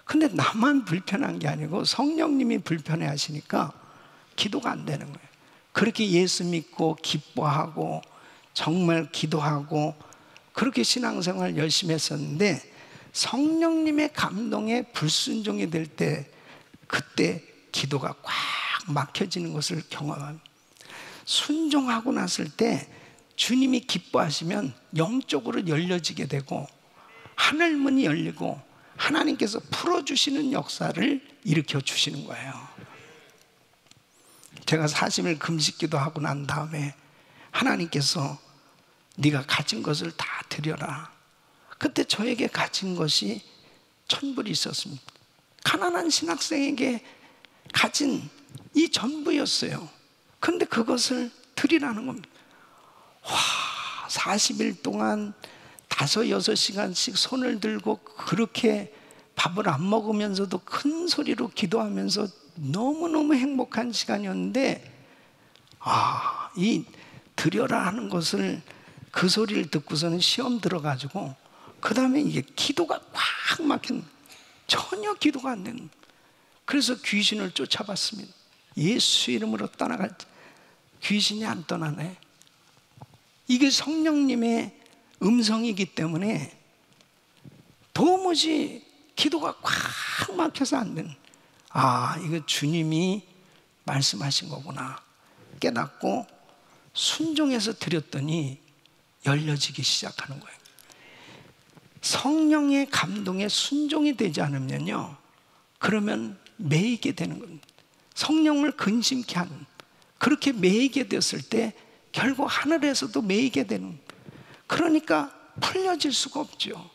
근데 나만 불편한 게 아니고 성령님이 불편해 하시니까 기도가 안 되는 거예요. 그렇게 예수 믿고 기뻐하고 정말 기도하고 그렇게 신앙생활 열심히 했었는데 성령님의 감동에 불순종이 될 때 그때 기도가 꽉 막혀지는 것을 경험합니다. 순종하고 났을 때 주님이 기뻐하시면 영적으로 열려지게 되고 하늘문이 열리고 하나님께서 풀어주시는 역사를 일으켜 주시는 거예요. 제가 40일 금식기도 하고 난 다음에 하나님께서 네가 가진 것을 다 드려라. 그때 저에게 가진 것이 1,000불이 있었습니다. 가난한 신학생에게 가진 이 전부였어요. 근데 그것을 드리라는 겁니다. 와, 40일 동안 5-6시간씩 손을 들고 그렇게 밥을 안 먹으면서도 큰 소리로 기도하면서 너무너무 행복한 시간이었는데, 이 드려라 하는 것을 그 소리를 듣고서는 시험 들어가지고 그 다음에 이게 기도가 꽉 막힌, 전혀 기도가 안 되는. 그래서 귀신을 쫓아봤습니다. 예수 이름으로 떠나갈 때 귀신이 안 떠나네. 이게 성령님의 음성이기 때문에 도무지 기도가 꽉 막혀서 안 되는. 이거 주님이 말씀하신 거구나 깨닫고 순종해서 드렸더니 열려지기 시작하는 거예요. 성령의 감동에 순종이 되지 않으면요, 그러면 매이게 되는 겁니다. 성령을 근심케 하는, 그렇게 매이게 됐을 때 결국 하늘에서도 매이게 되는 겁니다. 그러니까 풀려질 수가 없죠.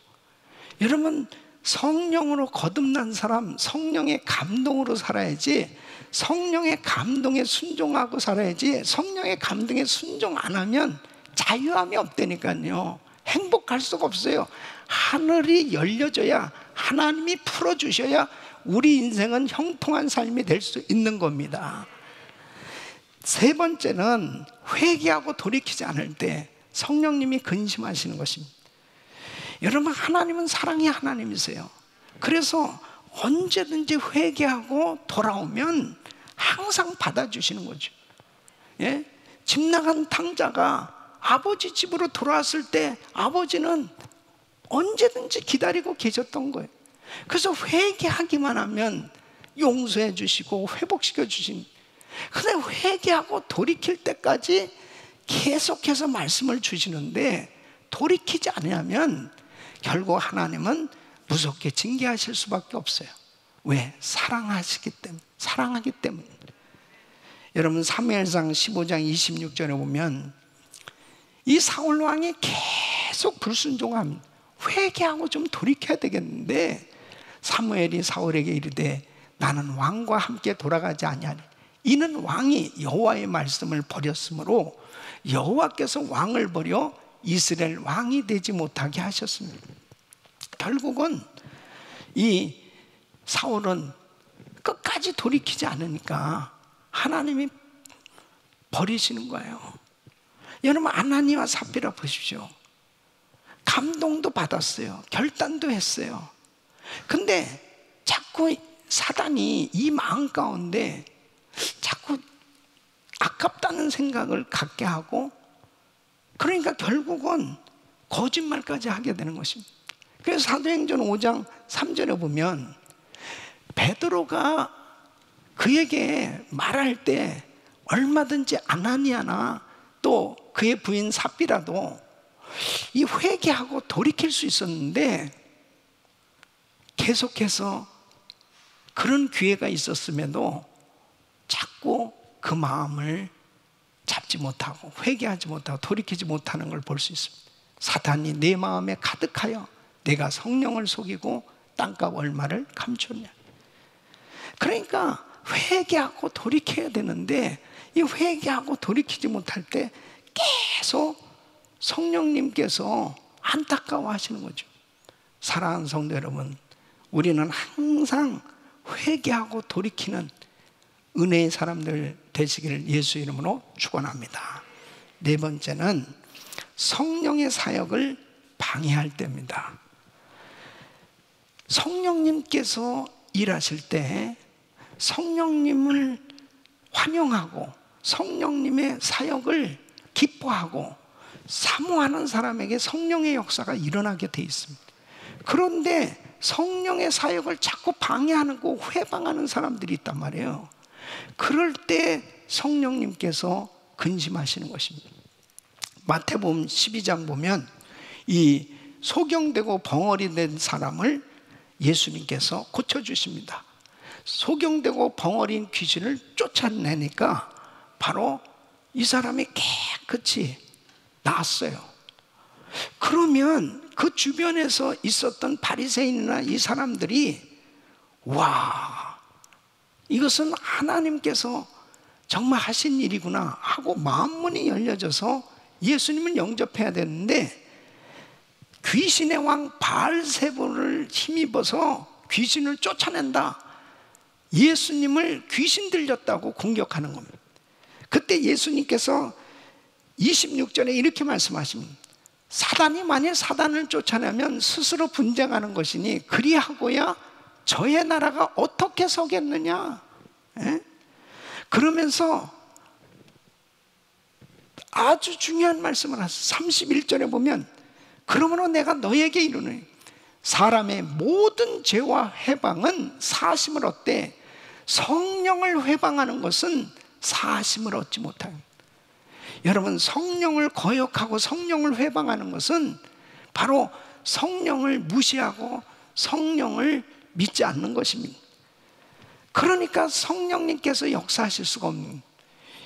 여러분, 성령으로 거듭난 사람, 성령의 감동으로 살아야지, 성령의 감동에 순종하고 살아야지, 성령의 감동에 순종 안 하면 자유함이 없다니까요. 행복할 수가 없어요. 하늘이 열려져야, 하나님이 풀어주셔야 우리 인생은 형통한 삶이 될 수 있는 겁니다. 세 번째는 회개하고 돌이키지 않을 때 성령님이 근심하시는 것입니다. 여러분, 하나님은 사랑의 하나님이세요. 그래서 언제든지 회개하고 돌아오면 항상 받아주시는 거죠. 예? 집 나간 탕자가 아버지 집으로 돌아왔을 때 아버지는 언제든지 기다리고 계셨던 거예요. 그래서 회개하기만 하면 용서해 주시고 회복시켜 주신. 근데 회개하고 돌이킬 때까지 계속해서 말씀을 주시는데 돌이키지 않으면 결국 하나님은 무섭게 징계하실 수밖에 없어요. 왜? 사랑하시기 때문에. 사랑하기 때문에. 여러분, 사무엘상 15장 26절에 보면 이 사울 왕이 계속 불순종합니다. 회개하고 좀 돌이켜야 되겠는데 사무엘이 사울에게 이르되 나는 왕과 함께 돌아가지 아니하니 이는 왕이 여호와의 말씀을 버렸으므로 여호와께서 왕을 버려 이스라엘 왕이 되지 못하게 하셨습니다. 결국은 이 사울은 끝까지 돌이키지 않으니까 하나님이 버리시는 거예요. 여러분, 아나니와 삽비라 보십시오. 감동도 받았어요. 결단도 했어요. 근데 자꾸 사단이 이 마음 가운데 자꾸 아깝다는 생각을 갖게 하고, 그러니까 결국은 거짓말까지 하게 되는 것입니다. 그래서 사도행전 5장 3절에 보면 베드로가 그에게 말할 때 얼마든지 아나니아나 또 그의 부인 삽비라도 이 회개하고 돌이킬 수 있었는데 계속해서 그런 기회가 있었음에도 자꾸 그 마음을 잡지 못하고 회개하지 못하고 돌이키지 못하는 걸 볼 수 있습니다. 사탄이 내 마음에 가득하여 내가 성령을 속이고 땅값 얼마를 감췄냐. 그러니까 회개하고 돌이켜야 되는데 이 회개하고 돌이키지 못할 때 계속 성령님께서 안타까워하시는 거죠. 사랑하는 성도 여러분, 우리는 항상 회개하고 돌이키는 은혜의 사람들 되시기를 예수 이름으로 축원합니다. 네 번째는 성령의 사역을 방해할 때입니다. 성령님께서 일하실 때 성령님을 환영하고 성령님의 사역을 기뻐하고 사모하는 사람에게 성령의 역사가 일어나게 돼 있습니다. 그런데 성령의 사역을 자꾸 방해하고 회방하는 사람들이 있단 말이에요. 그럴 때 성령님께서 근심하시는 것입니다. 마태복음 12장 보면 이 소경되고 벙어리 된 사람을 예수님께서 고쳐주십니다. 소경되고 벙어리인 귀신을 쫓아내니까 바로 이 사람이 깨끗이 나았어요. 그러면 그 주변에서 있었던 바리새인이나 이 사람들이 와, 이것은 하나님께서 정말 하신 일이구나 하고 마음문이 열려져서 예수님을 영접해야 되는데 귀신의 왕 바알세불을 힘입어서 귀신을 쫓아낸다, 예수님을 귀신 들렸다고 공격하는 겁니다. 그때 예수님께서 26절에 이렇게 말씀하십니다. 사단이 만일 사단을 쫓아내면 스스로 분쟁하는 것이니 그리하고야 저의 나라가 어떻게 서겠느냐. 에? 그러면서 아주 중요한 말씀을 하세요. 31절에 보면 그러므로 내가 너에게 이르노니 사람의 모든 죄와 회방은 사심을 얻되 성령을 회방하는 것은 사심을 얻지 못합니다. 여러분, 성령을 거역하고 성령을 회방하는 것은 바로 성령을 무시하고 성령을 믿지 않는 것입니다. 그러니까 성령님께서 역사하실 수가 없는,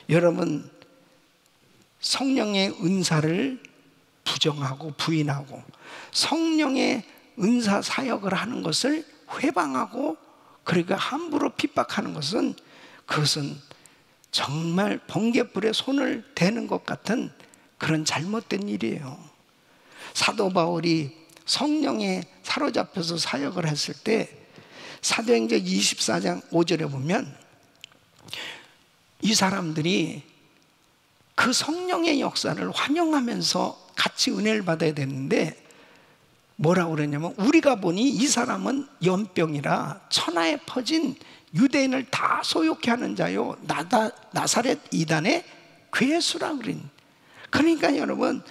여러분 성령의 은사를 부정하고 부인하고 성령의 은사 사역을 하는 것을 회방하고 그러니까 함부로 핍박하는 것은, 그것은 정말 번갯불에 손을 대는 것 같은 그런 잘못된 일이에요. 사도 바울이 성령에 사로잡혀서 사역을 했을 때 사도행전 24장 5절에 보면 이 사람들이 그 성령의 역사를 환영하면서 같이 은혜를 받아야 되는데 뭐라고 그러냐면, 우리가 보니 이 사람은 연병이라 천하에 퍼진 유대인을 다 소욕케 하는 자요 나사렛 이단의 괴수라 그러니. 그러니까 여러분,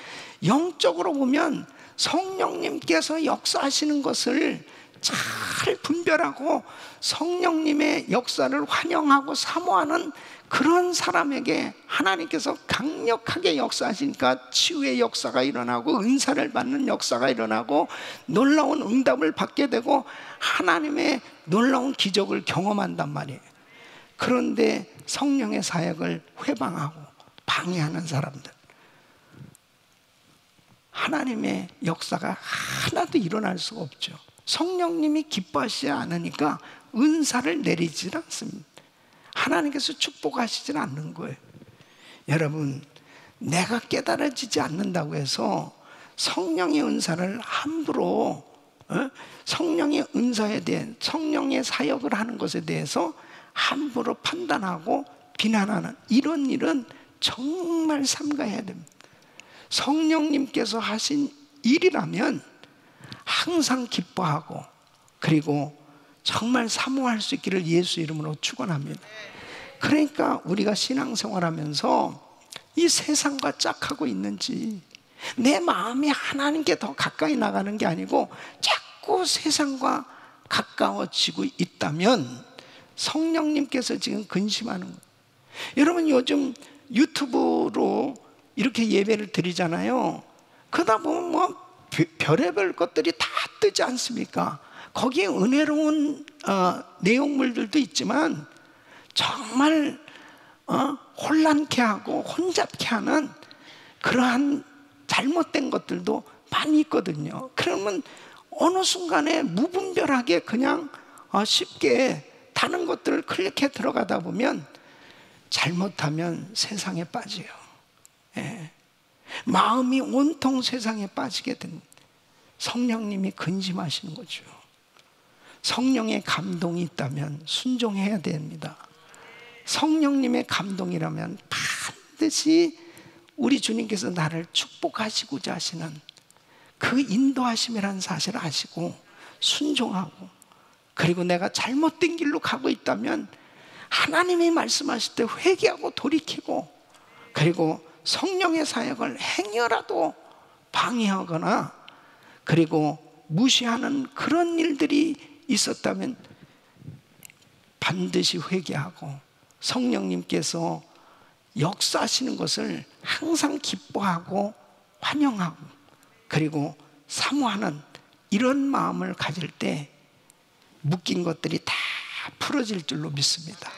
영적으로 보면 성령님께서 역사하시는 것을 잘 분별하고 성령님의 역사를 환영하고 사모하는 그런 사람에게 하나님께서 강력하게 역사하시니까 치유의 역사가 일어나고 은사를 받는 역사가 일어나고 놀라운 응답을 받게 되고 하나님의 놀라운 기적을 경험한단 말이에요. 그런데 성령의 사역을 회방하고 방해하는 사람들, 하나님의 역사가 하나도 일어날 수가 없죠. 성령님이 기뻐하시지 않으니까 은사를 내리질 않습니다. 하나님께서 축복하시질 않는 거예요. 여러분, 내가 깨달아지지 않는다고 해서 성령의 은사를 함부로 성령의 은사에 대한 성령의 사역을 하는 것에 대해서 함부로 판단하고 비난하는 이런 일은 정말 삼가해야 됩니다. 성령님께서 하신 일이라면 항상 기뻐하고 그리고 정말 사모할 수 있기를 예수 이름으로 축원합니다. 그러니까 우리가 신앙생활하면서 이 세상과 짝하고 있는지, 내 마음이 하나님께 더 가까이 나가는 게 아니고 자꾸 세상과 가까워지고 있다면 성령님께서 지금 근심하는 거예요. 여러분, 요즘 유튜브로 이렇게 예배를 드리잖아요. 그러다 보면 뭐 별의별 것들이 다 뜨지 않습니까? 거기에 은혜로운 내용물들도 있지만 정말 혼란케 하고 혼잡케 하는 그러한 잘못된 것들도 많이 있거든요. 그러면 어느 순간에 무분별하게 그냥 쉽게 다른 것들을 클릭해 들어가다 보면 잘못하면 세상에 빠져요. 예. 마음이 온통 세상에 빠지게 된 성령님이 근심하시는 거죠. 성령의 감동이 있다면 순종해야 됩니다. 성령님의 감동이라면 반드시 우리 주님께서 나를 축복하시고자 하시는 그 인도하심이라는 사실을 아시고 순종하고, 그리고 내가 잘못된 길로 가고 있다면 하나님이 말씀하실 때 회개하고 돌이키고, 그리고 성령의 사역을 행여라도 방해하거나 그리고 무시하는 그런 일들이 있었다면 반드시 회개하고 성령님께서 역사하시는 것을 항상 기뻐하고 환영하고 그리고 사모하는 이런 마음을 가질 때 묶인 것들이 다 풀어질 줄로 믿습니다.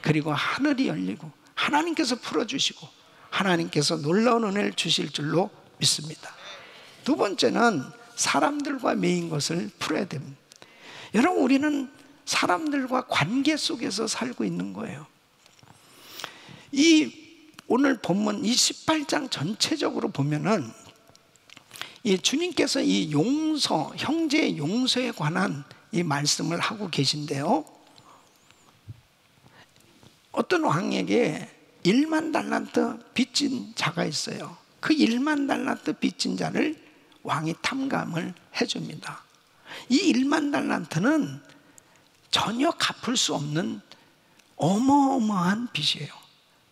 그리고 하늘이 열리고 하나님께서 풀어주시고 하나님께서 놀라운 은혜를 주실 줄로 믿습니다. 두 번째는 사람들과 매인 것을 풀어야 됩니다. 여러분, 우리는 사람들과 관계 속에서 살고 있는 거예요. 이 오늘 본문 이 18장 전체적으로 보면은 이 주님께서 이 용서, 형제의 용서에 관한 이 말씀을 하고 계신데요, 어떤 왕에게 1만 달란트 빚진 자가 있어요. 그 1만 달란트 빚진 자를 왕이 탐감을 해줍니다. 이 1만 달란트는 전혀 갚을 수 없는 어마어마한 빚이에요.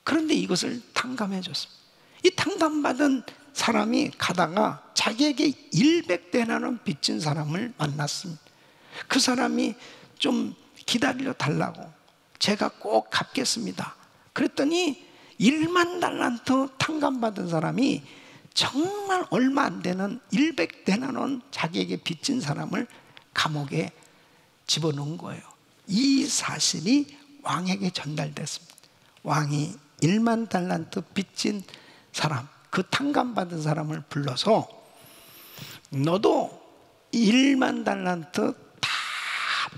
그런데 이것을 탕감해 줬습니다. 이 탕감받은 사람이 가다가 자기에게 100데나리 빚진 사람을 만났습니다. 그 사람이 좀 기다려 달라고, 제가 꼭 갚겠습니다. 그랬더니 1만 달란트 탕감받은 사람이 정말 얼마 안 되는 100데나리 자기에게 빚진 사람을 감옥에 집어넣은 거예요. 이 사실이 왕에게 전달됐습니다. 왕이 1만 달란트 빚진 사람, 그 탕감받은 사람을 불러서 너도 1만 달란트 다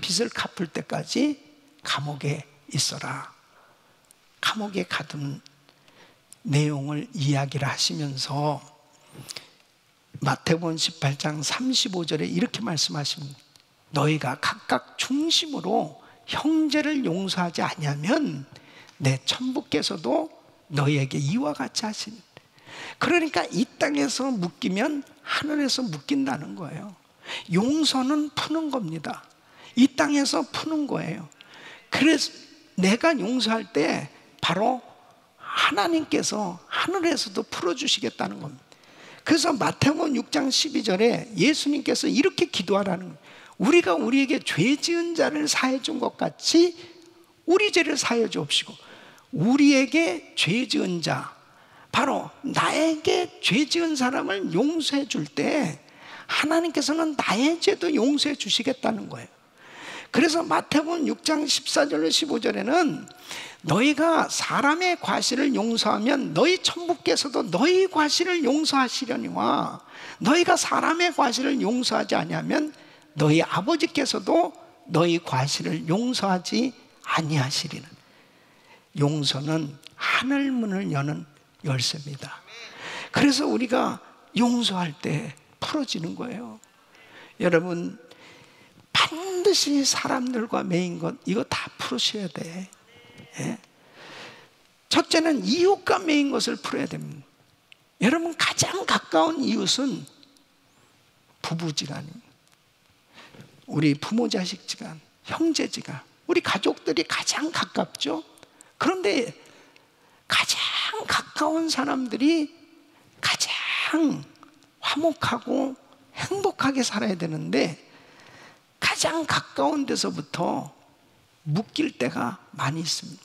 빚을 갚을 때까지 감옥에 있어라. 감옥에 가둔 내용을 이야기를 하시면서 마태복음 18장 35절에 이렇게 말씀하십니다. 너희가 각각 중심으로 형제를 용서하지 아니하면 내 천부께서도 너희에게 이와 같이 하시니. 그러니까 이 땅에서 묶이면 하늘에서 묶인다는 거예요. 용서는 푸는 겁니다. 이 땅에서 푸는 거예요. 그래서 내가 용서할 때 바로 하나님께서 하늘에서도 풀어주시겠다는 겁니다. 그래서 마태복음 6장 12절에 예수님께서 이렇게 기도하라는 거예요. 우리가 우리에게 죄 지은 자를 사해 준 것 같이 우리 죄를 사해 주옵시고, 우리에게 죄 지은 자, 바로 나에게 죄 지은 사람을 용서해 줄 때 하나님께서는 나의 죄도 용서해 주시겠다는 거예요. 그래서 마태복음 6장 14절로 15절에는 너희가 사람의 과실을 용서하면 너희 천부께서도 너희 과실을 용서하시려니와 너희가 사람의 과실을 용서하지 아니하면 너희 아버지께서도 너희 과실을 용서하지 아니하시리는. 용서는 하늘문을 여는 열쇠입니다. 그래서 우리가 용서할 때 풀어지는 거예요. 여러분, 반드시 사람들과 매인 것, 이거 다 풀으셔야 돼. 예? 첫째는 이웃과 매인 것을 풀어야 됩니다. 여러분, 가장 가까운 이웃은 부부지간입니다. 우리 부모 자식지간, 형제지간, 우리 가족들이 가장 가깝죠. 그런데 가장 가까운 사람들이 가장 화목하고 행복하게 살아야 되는데 가장 가까운 데서부터 묶일 때가 많이 있습니다.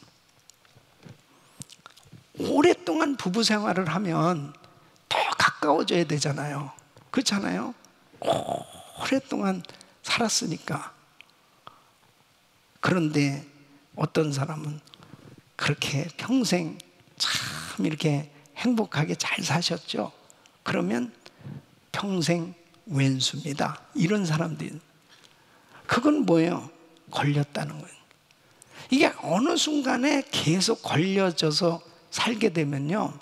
오랫동안 부부 생활을 하면 더 가까워져야 되잖아요. 그렇잖아요? 오랫동안 살았으니까. 그런데 어떤 사람은 그렇게 평생 참 이렇게 행복하게 잘 사셨죠. 그러면 평생 왼수입니다. 이런 사람들이. 그건 뭐예요? 걸렸다는 거예요. 이게 어느 순간에 계속 걸려져서 살게 되면요,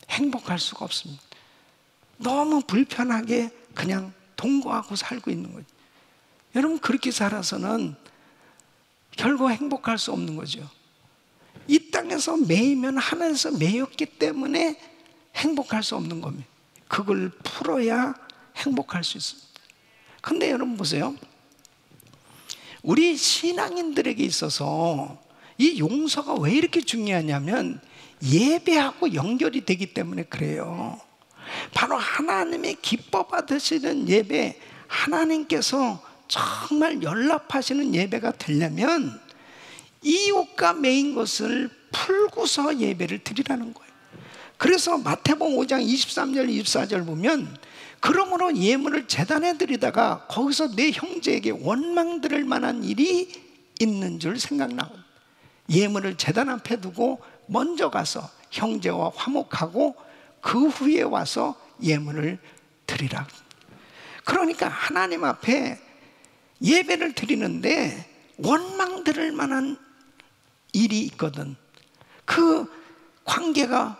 행복할 수가 없습니다. 너무 불편하게 그냥 동거하고 살고 있는 거죠. 여러분, 그렇게 살아서는 결국 행복할 수 없는 거죠. 이 땅에서 매이면 하늘에서 매였기 때문에 행복할 수 없는 겁니다. 그걸 풀어야 행복할 수 있습니다. 근데 여러분 보세요. 우리 신앙인들에게 있어서 이 용서가 왜 이렇게 중요하냐면 예배하고 연결이 되기 때문에 그래요. 바로 하나님의 기뻐 받으시는 예배, 하나님께서 정말 연락하시는 예배가 되려면 이웃과 매인 것을 풀고서 예배를 드리라는 거예요. 그래서 마태복음 5장 23절 24절 보면, 그러므로 예물을 제단에 드리다가 거기서 내 형제에게 원망 들을 만한 일이 있는 줄 생각나거든요. 예물을 제단 앞에 두고 먼저 가서 형제와 화목하고 그 후에 와서 예물을 드리라. 그러니까 하나님 앞에 예배를 드리는데 원망 들을 만한 일이 있거든. 그 관계가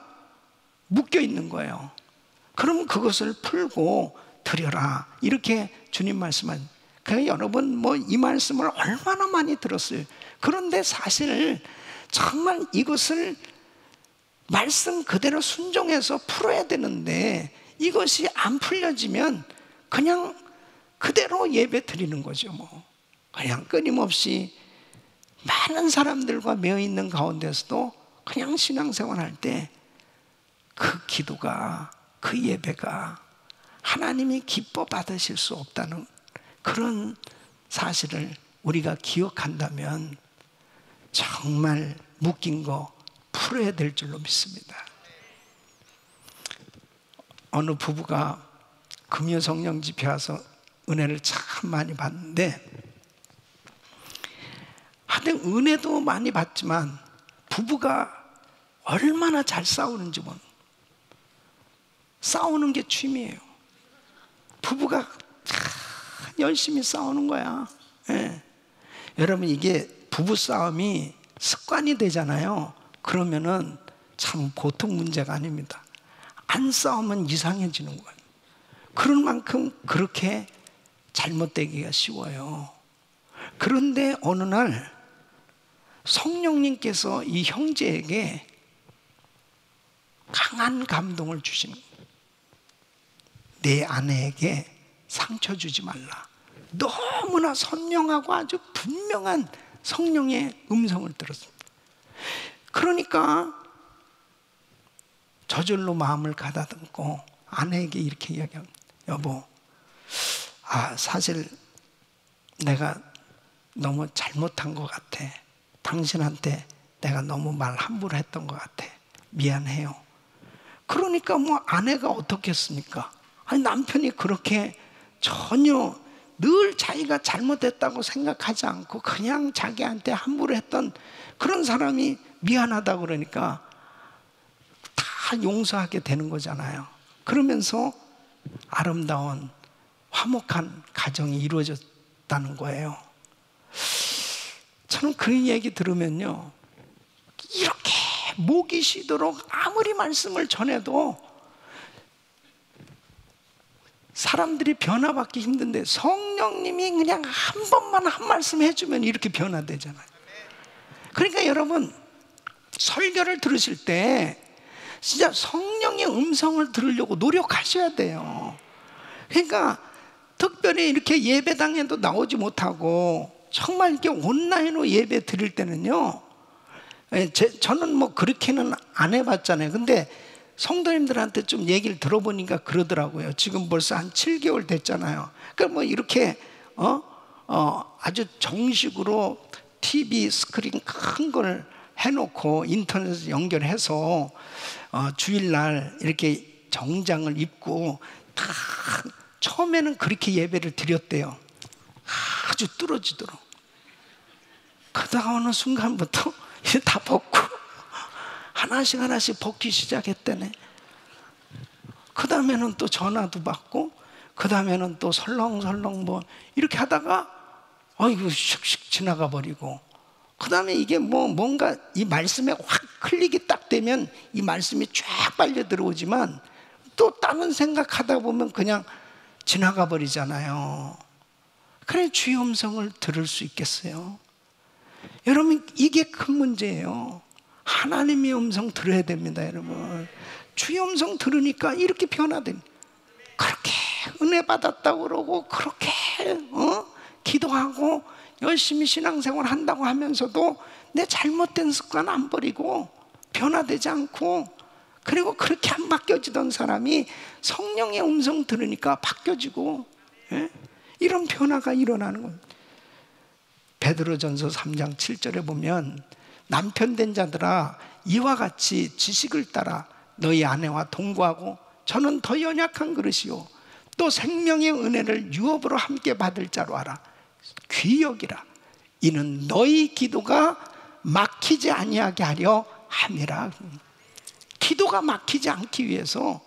묶여 있는 거예요. 그러면 그것을 풀고 드려라, 이렇게 주님 말씀한. 그러니까 여러분 뭐 이 말씀을 얼마나 많이 들었어요. 그런데 사실 정말 이것을 말씀 그대로 순종해서 풀어야 되는데, 이것이 안 풀려지면 그냥 그대로 예배 드리는 거죠. 뭐 그냥 끊임없이 많은 사람들과 매여 있는 가운데서도 그냥 신앙생활 할 때 그 기도가, 그 예배가 하나님이 기뻐 받으실 수 없다는 그런 사실을 우리가 기억한다면 정말 묶인 거 풀어야 될 줄로 믿습니다. 어느 부부가 금요 성령 집회 와서 은혜를 참 많이 받는데, 하여튼 은혜도 많이 받지만 부부가 얼마나 잘 싸우는지 모르는, 싸우는 게 취미예요. 부부가 열심히 싸우는 거야. 예. 여러분, 이게 부부 싸움이 습관이 되잖아요. 그러면은 참 보통 문제가 아닙니다. 안 싸우면 이상해지는 거예요. 그런 만큼 그렇게 잘못되기가 쉬워요. 그런데 어느 날 성령님께서 이 형제에게 강한 감동을 주시는 거예요. 내 아내에게 상처 주지 말라. 너무나 선명하고 아주 분명한 성령의 음성을 들었습니다. 그러니까 저절로 마음을 가다듬고 아내에게 이렇게 이야기합니다. 여보, 사실 내가 너무 잘못한 것 같아. 당신한테 내가 너무 말 함부로 했던 것 같아. 미안해요. 그러니까 뭐 아내가 어떻겠습니까? 아니, 남편이 그렇게 전혀 늘 자기가 잘못했다고 생각하지 않고 그냥 자기한테 함부로 했던 그런 사람이 미안하다 그러니까 다 용서하게 되는 거잖아요. 그러면서 아름다운 화목한 가정이 이루어졌다는 거예요. 저는 그 얘기 들으면요, 이렇게 목이 쉬도록 아무리 말씀을 전해도 사람들이 변화받기 힘든데 성령님이 그냥 한 번만 한 말씀 해주면 이렇게 변화되잖아요. 그러니까 여러분, 설교를 들으실 때 진짜 성령의 음성을 들으려고 노력하셔야 돼요. 그러니까 특별히 이렇게 예배당에도 나오지 못하고 정말 이렇게 온라인으로 예배 드릴 때는요, 저는 뭐 그렇게는 안 해봤잖아요. 근데 성도님들한테 좀 얘기를 들어보니까 그러더라고요. 지금 벌써 한 7개월 됐잖아요. 그러니까 뭐 이렇게 아주 정식으로 TV 스크린 큰 걸 해놓고 인터넷에 연결해서 주일날 이렇게 정장을 입고 다 처음에는 그렇게 예배를 드렸대요. 아주 뚫어지도록. 그러다가 어느 순간부터 이제 다 벗고 하나씩 벗기 시작했다네. 그 다음에는 또 전화도 받고, 그 다음에는 또 설렁설렁 뭐 이렇게 하다가 아이고 슉슉 지나가 버리고, 그 다음에 이게 뭔가 이 말씀에 확 클릭이 딱 되면 이 말씀이 쫙 빨려 들어오지만 또 다른 생각하다 보면 그냥 지나가 버리잖아요. 그래 주의 음성을 들을 수 있겠어요? 여러분, 이게 큰 문제예요. 하나님의 음성 들어야 됩니다, 여러분. 주의 음성 들으니까 이렇게 변화됩니다. 그렇게 은혜 받았다고 그러고 그렇게 기도하고 열심히 신앙생활 한다고 하면서도 내 잘못된 습관 안 버리고 변화되지 않고, 그리고 그렇게 안 바뀌어지던 사람이 성령의 음성 들으니까 바뀌어지고, 이런 변화가 일어나는 겁니다. 베드로전서 3장 7절에 보면 남편 된 자들아 이와 같이 지식을 따라 너희 아내와 동거하고 저는 더 연약한 그릇이요 또 생명의 은혜를 유업으로 함께 받을 자로 알아. 귀히 여기라. 이는 너희 기도가 막히지 아니하게 하려 함이라. 기도가 막히지 않기 위해서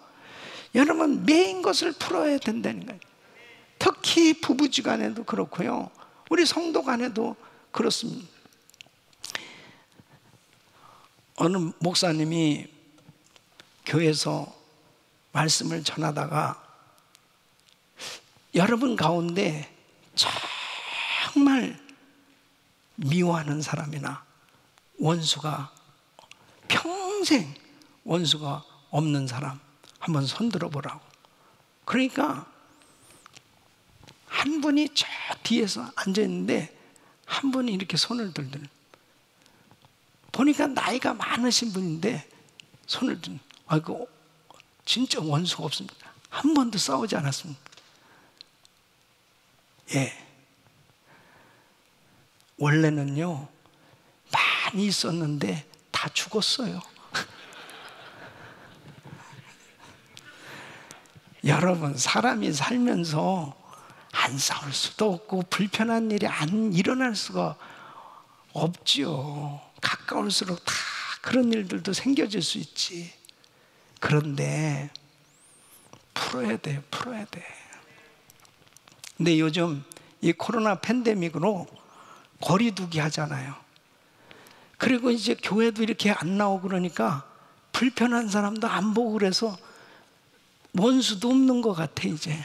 여러분 매인 것을 풀어야 된다는 거예요. 특히 부부지간에도 그렇고요, 우리 성도 간에도 그렇습니다. 어느 목사님이 교회에서 말씀을 전하다가 여러분 가운데 정말 미워하는 사람이나 원수가 평생 원수가 없는 사람 한번 손들어 보라고. 그러니까 한 분이 저 뒤에서 앉아있는데 한 분이 이렇게 손을 들더니 보니까 나이가 많으신 분인데 손을 든, 아이고 진짜 원수가 없습니다. 한 번도 싸우지 않았습니다. 예, 원래는요 많이 있었는데 다 죽었어요. 여러분, 사람이 살면서 안 싸울 수도 없고 불편한 일이 안 일어날 수가 없지요. 가까울수록 다 그런 일들도 생겨질 수 있지. 그런데 풀어야 돼요. 풀어야 돼. 근데 요즘 이 코로나 팬데믹으로 거리두기 하잖아요. 그리고 이제 교회도 이렇게 안 나오고 그러니까 불편한 사람도 안 보고 그래서 원수도 없는 것 같아. 이제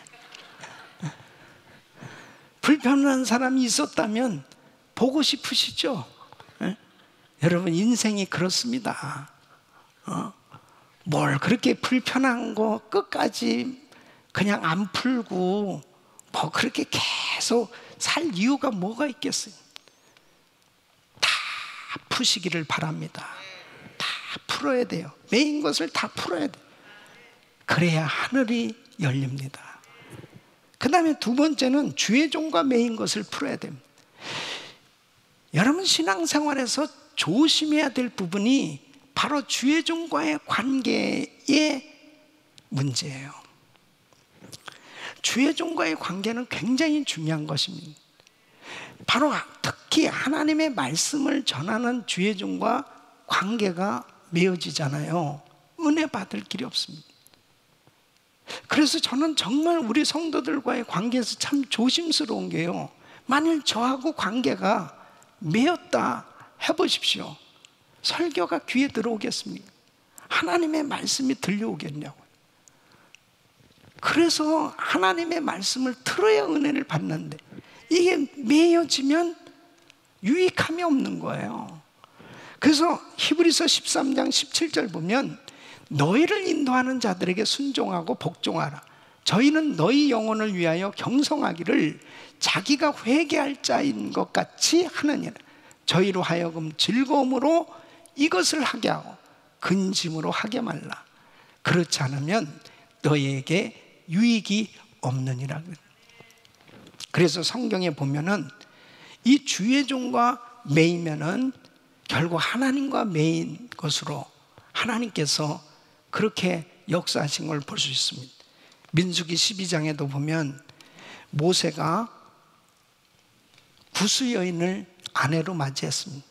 불편한 사람이 있었다면 보고 싶으시죠? 여러분, 인생이 그렇습니다. 뭘 그렇게 불편한 거 끝까지 그냥 안 풀고 뭐 그렇게 계속 살 이유가 뭐가 있겠어요? 다 푸시기를 바랍니다. 다 풀어야 돼요. 매인 것을 다 풀어야 돼요. 그래야 하늘이 열립니다. 그 다음에 두 번째는 주의 종과 매인 것을 풀어야 됩니다. 여러분, 신앙생활에서 조심해야 될 부분이 바로 주의 종과의 관계의 문제예요. 주의 종과의 관계는 굉장히 중요한 것입니다. 바로 특히 하나님의 말씀을 전하는 주의 종과 관계가 맺어지잖아요. 은혜 받을 길이 없습니다. 그래서 저는 정말 우리 성도들과의 관계에서 참 조심스러운 게요, 만일 저하고 관계가 맺었다 해보십시오. 설교가 귀에 들어오겠습니까? 하나님의 말씀이 들려오겠냐고요. 그래서 하나님의 말씀을 들어야 은혜를 받는데 이게 맺어지면 유익함이 없는 거예요. 그래서 히브리서 13장 17절 보면 너희를 인도하는 자들에게 순종하고 복종하라. 저희는 너희 영혼을 위하여 경성하기를 자기가 회개할 자인 것 같이 하느니라. 저희로 하여금 즐거움으로 이것을 하게 하고 근심으로 하게 말라. 그렇지 않으면 너희에게 유익이 없느니라. 그래서 성경에 보면은 이 주의 종과 매이면은 결국 하나님과 매인 것으로 하나님께서 그렇게 역사하신 걸 볼 수 있습니다. 민수기 12장에도 보면 모세가 구스 여인을 아내로 맞이했습니다.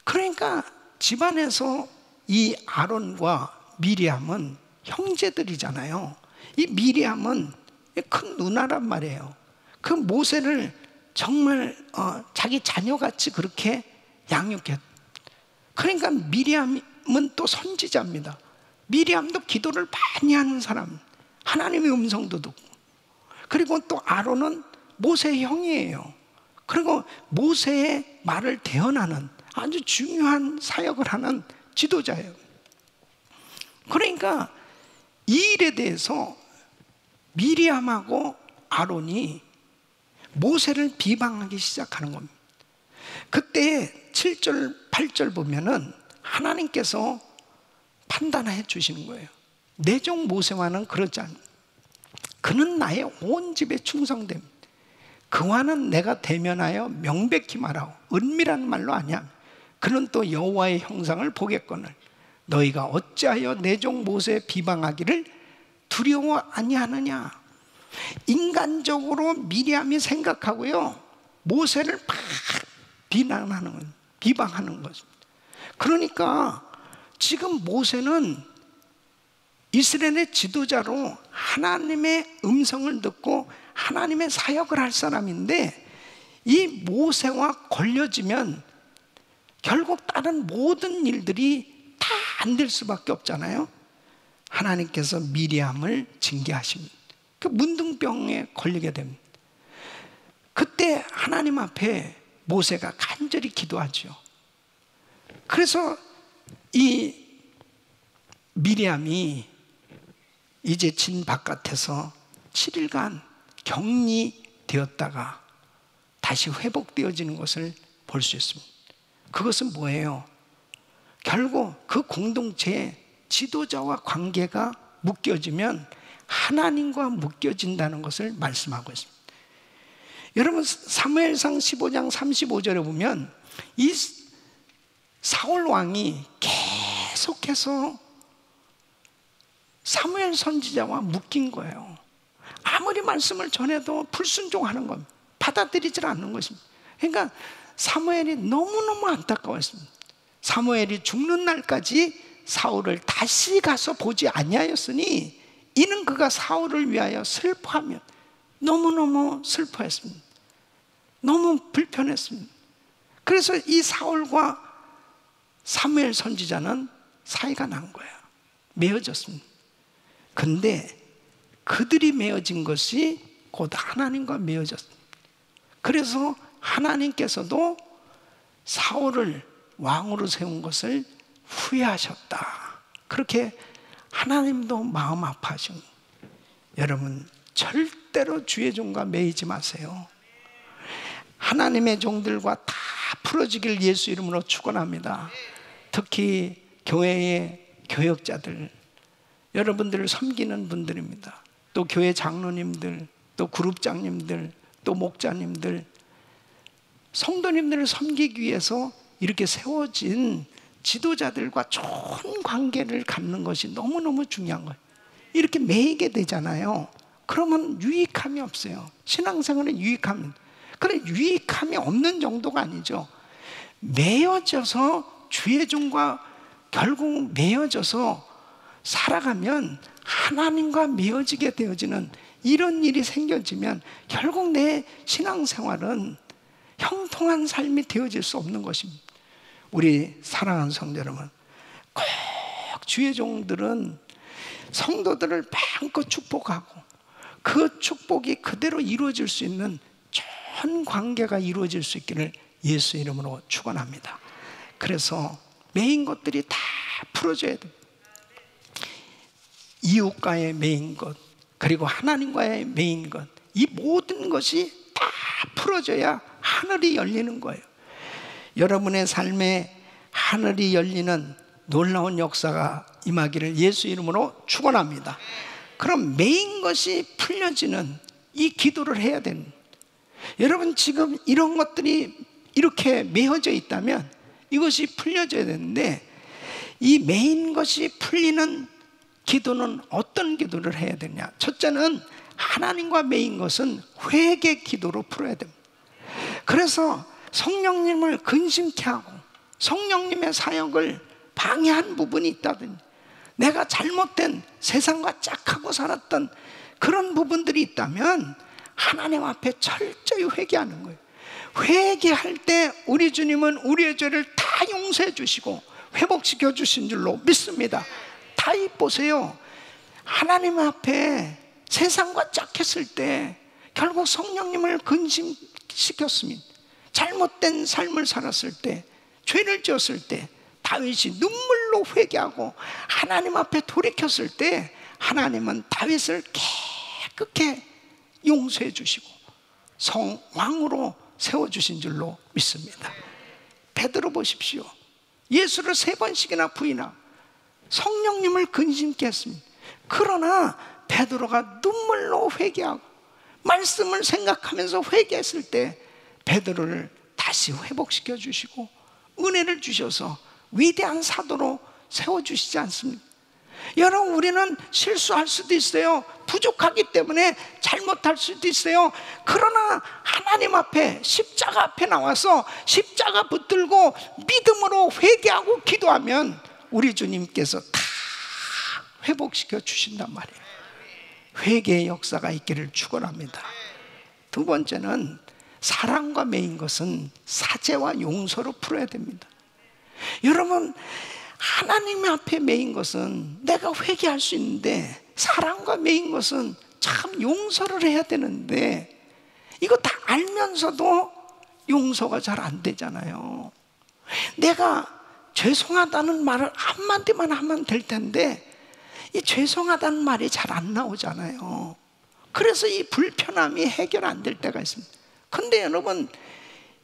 그러니까 집안에서 이 아론과 미리암은 형제들이잖아요. 이 미리암은 큰 누나란 말이에요. 그 모세를 정말 자기 자녀같이 그렇게 양육했. 그러니까 미리암은 또 선지자입니다. 미리암도 기도를 많이 하는 사람, 하나님의 음성도 듣고. 그리고 또 아론은 모세의 형이에요. 그리고 모세의 말을 대언하는 아주 중요한 사역을 하는 지도자예요. 그러니까 이 일에 대해서 미리암하고 아론이 모세를 비방하기 시작하는 겁니다. 그때 7절, 8절 보면은 하나님께서 판단해 주시는 거예요. 내 종 모세와는 그렇지 않아. 그는 나의 온 집에 충성됩니다. 그와는 내가 대면하여 명백히 말하고, 은밀한 말로 아니야. 그는 또 여호와의 형상을 보겠거늘 너희가 어찌하여 내 종 모세 비방하기를 두려워 아니하느냐. 인간적으로 미리암이 생각하고요, 모세를 막 비난하는 거예요. 비방하는 것입니다. 그러니까 지금 모세는 이스라엘의 지도자로 하나님의 음성을 듣고 하나님의 사역을 할 사람인데, 이 모세와 걸려지면 결국 다른 모든 일들이 다 안 될 수밖에 없잖아요. 하나님께서 미리암을 징계하십니다. 그 문둥병에 걸리게 됩니다. 그때 하나님 앞에 모세가 간절히 기도하죠. 그래서 이 미리암이 이제 진 바깥에서 7일간 격리되었다가 다시 회복되어지는 것을 볼 수 있습니다. 그것은 뭐예요? 결국 그 공동체의 지도자와 관계가 묶여지면 하나님과 묶여진다는 것을 말씀하고 있습니다. 여러분, 사무엘상 15장 35절에 보면 이 사울 왕이 계속해서 사무엘 선지자와 묶인 거예요. 아무리 말씀을 전해도 불순종하는 겁니다. 받아들이질 않는 것입니다. 그러니까 사무엘이 너무너무 안타까웠습니다. 사무엘이 죽는 날까지 사울을 다시 가서 보지 아니하였으니 이는 그가 사울을 위하여 슬퍼하며, 너무너무 슬퍼했습니다. 너무 불편했습니다. 그래서 이 사울과 사무엘 선지자는 사이가 난 거예요. 맺어졌습니다. 근데 그들이 맺어진 것이 곧 하나님과 맺어졌습니다. 그래서 하나님께서도 사울을 왕으로 세운 것을 후회하셨다. 그렇게 하나님도 마음 아파하시고. 여러분, 절대로 주의 종과 매이지 마세요. 하나님의 종들과 다 풀어지길 예수 이름으로 축원합니다. 특히 교회의 교역자들, 여러분들을 섬기는 분들입니다. 또 교회 장로님들, 또 그룹장님들, 또 목자님들, 성도님들을 섬기기 위해서 이렇게 세워진 지도자들과 좋은 관계를 갖는 것이 너무너무 중요한 거예요. 이렇게 매이게 되잖아요. 그러면 유익함이 없어요. 신앙생활은 유익함이, 그래, 유익함이 없는 정도가 아니죠. 매여져서 주의 종과 결국 매여져서 살아가면 하나님과 매어지게 되어지는 이런 일이 생겨지면 결국 내 신앙생활은 형통한 삶이 되어질 수 없는 것입니다. 우리 사랑하는 성도 여러분, 꼭 주의 종들은 성도들을 마음껏 축복하고 그 축복이 그대로 이루어질 수 있는 좋은 관계가 이루어질 수 있기를 예수 이름으로 축원합니다. 그래서 매인 것들이 다 풀어져야 됩니다. 이웃과의 매인 것, 그리고 하나님과의 매인 것, 이 모든 것이 다 풀어져야 하늘이 열리는 거예요. 여러분의 삶에 하늘이 열리는 놀라운 역사가 임하기를 예수 이름으로 축원합니다. 그럼 매인 것이 풀려지는 이 기도를 해야 됩니다. 여러분, 지금 이런 것들이 이렇게 매어져 있다면 이것이 풀려져야 되는데, 이 매인 것이 풀리는 기도는 어떤 기도를 해야 되냐? 첫째는 하나님과 매인 것은 회개 기도로 풀어야 됩니다. 그래서 성령님을 근심케 하고 성령님의 사역을 방해한 부분이 있다든지, 내가 잘못된 세상과 짝하고 살았던 그런 부분들이 있다면 하나님 앞에 철저히 회개하는 거예요. 회개할 때 우리 주님은 우리의 죄를 다 용서해 주시고 회복시켜 주신 줄로 믿습니다. 다 보세요. 하나님 앞에 세상과 짝했을 때 결국 성령님을 근심시켰으면, 잘못된 삶을 살았을 때, 죄를 지었을 때 다윗이 눈물로 회개하고 하나님 앞에 돌이켰을 때 하나님은 다윗을 깨끗게 용서해 주시고 성왕으로 세워주신 줄로 믿습니다. 베드로 보십시오. 예수를 3번씩이나 부인하고 성령님을 근심케 했습니다. 그러나 베드로가 눈물로 회개하고 말씀을 생각하면서 회개했을 때 베드로를 다시 회복시켜 주시고 은혜를 주셔서 위대한 사도로 세워주시지 않습니까? 여러분, 우리는 실수할 수도 있어요. 부족하기 때문에 잘못할 수도 있어요. 그러나 하나님 앞에, 십자가 앞에 나와서 십자가 붙들고 믿음으로 회개하고 기도하면 우리 주님께서 다 회복시켜 주신단 말이에요. 회개의 역사가 있기를 축원합니다. 두 번째는 사랑과 매인 것은 사죄와 용서로 풀어야 됩니다. 여러분, 하나님 앞에 매인 것은 내가 회개할 수 있는데, 사랑과 매인 것은 참 용서를 해야 되는데 이거 다 알면서도 용서가 잘 안 되잖아요. 내가 죄송하다는 말을 한마디만 하면 될 텐데 이 죄송하다는 말이 잘 안 나오잖아요. 그래서 이 불편함이 해결 안 될 때가 있습니다. 근데 여러분,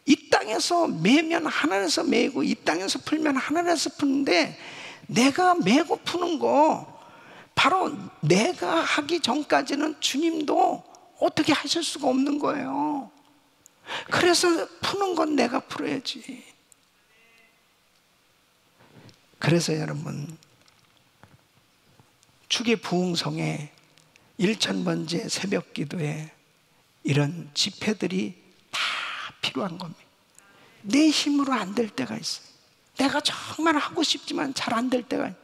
이 땅에서 매면 하늘에서 매고 이 땅에서 풀면 하늘에서 푸는데, 내가 매고 푸는 거 바로 내가 하기 전까지는 주님도 어떻게 하실 수가 없는 거예요. 그래서 푸는 건 내가 풀어야지. 그래서 여러분, 축의 부흥성에 1000번째 새벽 기도에 이런 집회들이 다 필요한 겁니다. 내 힘으로 안 될 때가 있어요. 내가 정말 하고 싶지만 잘 안 될 때가 있어요.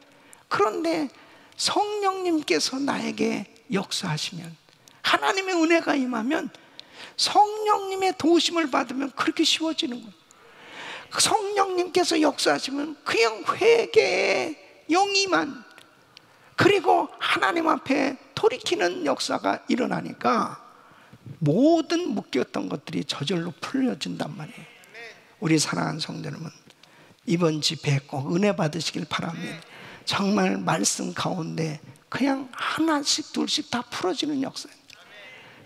그런데 성령님께서 나에게 역사하시면, 하나님의 은혜가 임하면 성령님의 도우심을 받으면 그렇게 쉬워지는 거예요. 성령님께서 역사하시면 그냥 회개의 영이만, 그리고 하나님 앞에 돌이키는 역사가 일어나니까 모든 묶였던 것들이 저절로 풀려진단 말이에요. 우리 사랑하는 성도 여러분, 이번 집회 꼭 은혜 받으시길 바랍니다. 정말 말씀 가운데 그냥 하나씩 둘씩 다 풀어지는 역사입니다.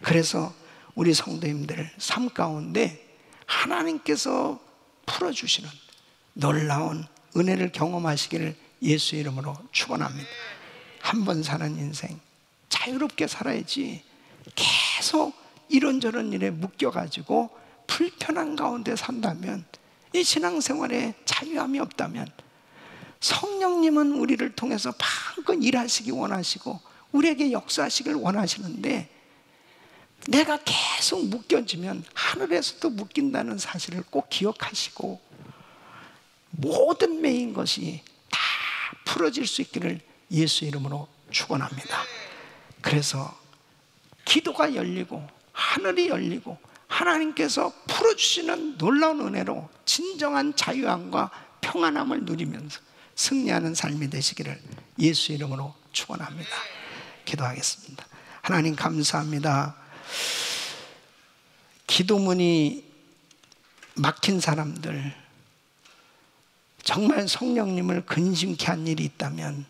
그래서 우리 성도님들 삶 가운데 하나님께서 풀어주시는 놀라운 은혜를 경험하시기를 예수의 이름으로 축원합니다. 한 번 사는 인생 자유롭게 살아야지 계속 이런저런 일에 묶여가지고 불편한 가운데 산다면, 이 신앙생활에 자유함이 없다면, 성령님은 우리를 통해서 마음껏 일하시기 원하시고 우리에게 역사하시길 원하시는데, 내가 계속 묶여지면 하늘에서도 묶인다는 사실을 꼭 기억하시고 모든 매인 것이 다 풀어질 수 있기를 예수 이름으로 축원합니다. 그래서 기도가 열리고 하늘이 열리고 하나님께서 풀어주시는 놀라운 은혜로 진정한 자유함과 평안함을 누리면서 승리하는 삶이 되시기를 예수 이름으로 축원합니다. 기도하겠습니다. 하나님 감사합니다. 기도문이 막힌 사람들, 정말 성령님을 근심케 한 일이 있다면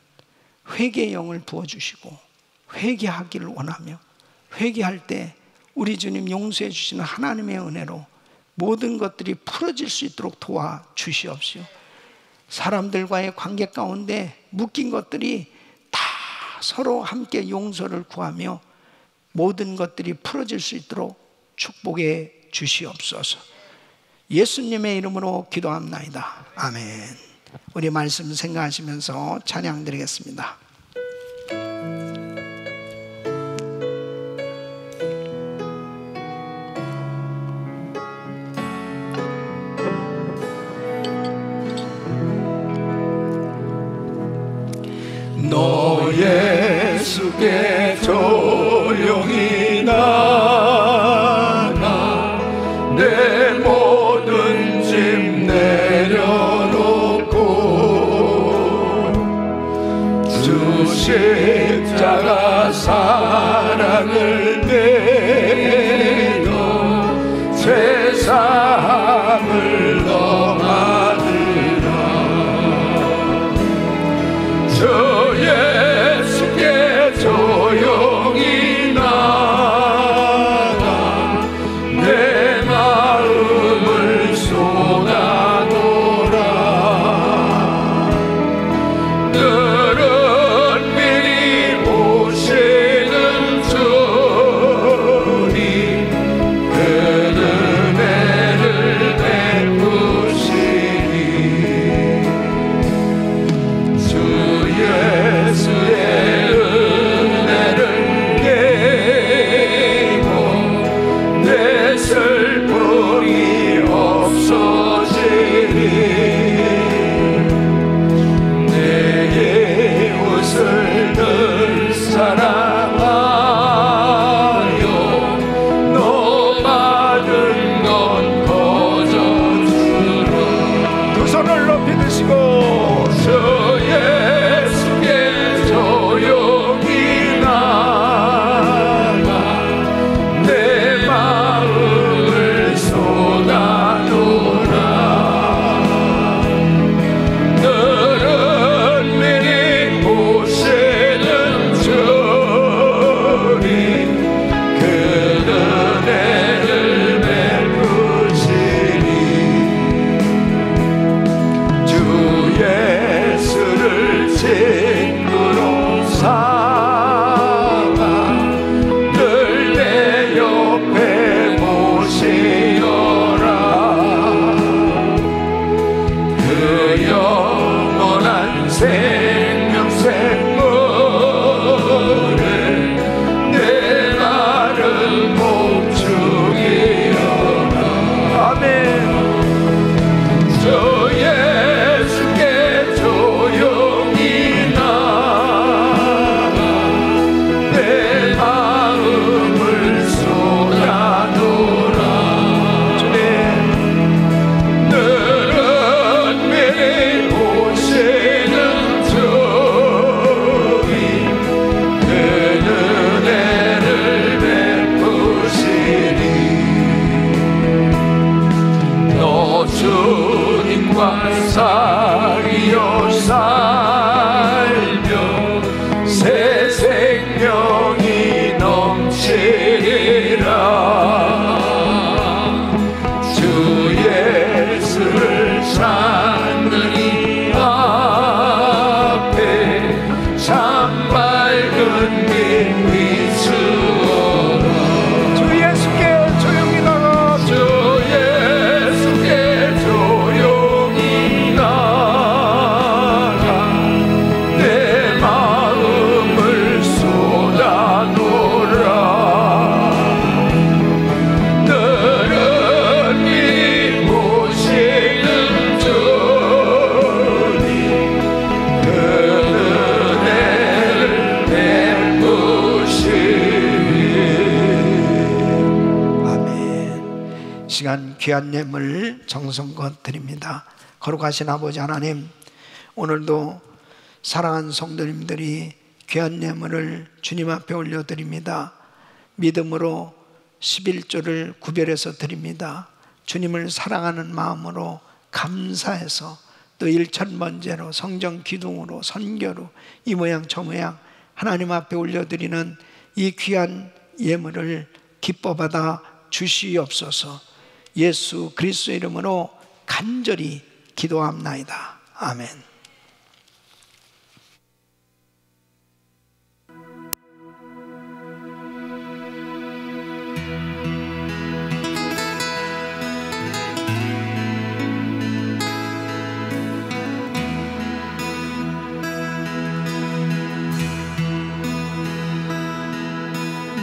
회개의 영을 부어주시고 회개하기를 원하며, 회개할 때 우리 주님 용서해 주시는 하나님의 은혜로 모든 것들이 풀어질 수 있도록 도와주시옵시오. 사람들과의 관계 가운데 묶인 것들이 다 서로 함께 용서를 구하며 모든 것들이 풀어질 수 있도록 축복해 주시옵소서. 예수님의 이름으로 기도합나이다. 아멘. 우리 말씀 생각하시면서 찬양 드리겠습니다. 너 예수께 조용 십자가 사랑을 내도 세상을 넘어가느라 저 예수께 조용히 나가 내 마음을 쏟아놓으라. 너는 미리 오시는 주님 그 은혜를 베푸시니 주 예수의 은혜를 깨고 내 슬픔이 없어지니 내 이웃을 늘 사랑하여 너 받은 건 거저주라. 두 손을 높이 드시고 저 예수께 조용히 나가 내 마음을 쏟아놓으라. 너는 미리 오시는 주님 그 은혜를 베푸시니 주 예수를 친구로 삼아 늘 내 옆에 모시어라. 그 영원한 생명샘물을 내 마른 몸축이어라. 아멘. 저 예수께 조용히 나가 내 마음을 쏟아놓으라. 너는 미리 오시는 주님 그 은혜를 베푸시니 너 주님과 사귀어 살며 새 생명이 넘치리라. 주 예수를 찾는 이 앞에 참 밝은 빛 비추어라. 주 예수께 조용히 나가 주 예수께 조용히 나가 내 마음을 쏟아놓으라. 너는 미리 오시는 주님 그 은혜를 베푸시니. 아멘. 시간 귀한 예물 정성껏 드립니다. 거룩하신 아버지 하나님, 오늘도 사랑하는 성도님들이 귀한 예물을 주님 앞에 올려드립니다. 믿음으로 11조를 구별해서 드립니다. 주님을 사랑하는 마음으로 감사해서 또 일천번제로 성정 기둥으로 선교로 이 모양 저 모양 하나님 앞에 올려드리는 이 귀한 예물을 기뻐 받아 주시옵소서. 예수 그리스도 이름으로 간절히 기도합나이다. 아멘.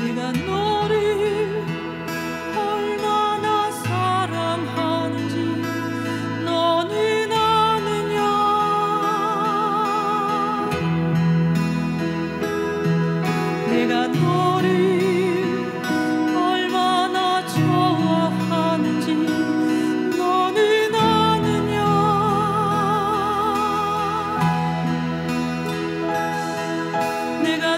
네가 너를 얼마나 사랑하는지 너는 아느냐. 내가 너를 얼마나 좋아하는지 너는 아느냐. 내가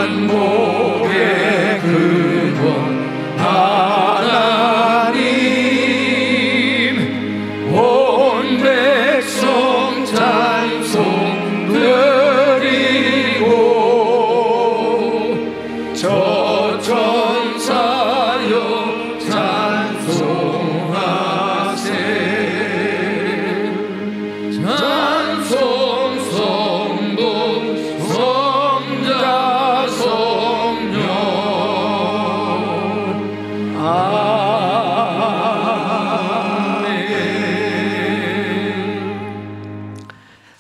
만복의 근원 하나님 온 백성 찬송 드리고 저 천사여 찬송하세 찬송 성도 성자 성령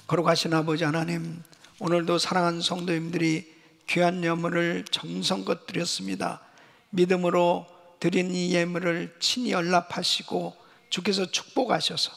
거룩하신 아버지 하나님, 오늘도 사랑하는 성도님들이 귀한 예물을 정성껏 드렸습니다. 믿음으로 드린 이 예물을 친히 연락하시고 주께서 축복하셔서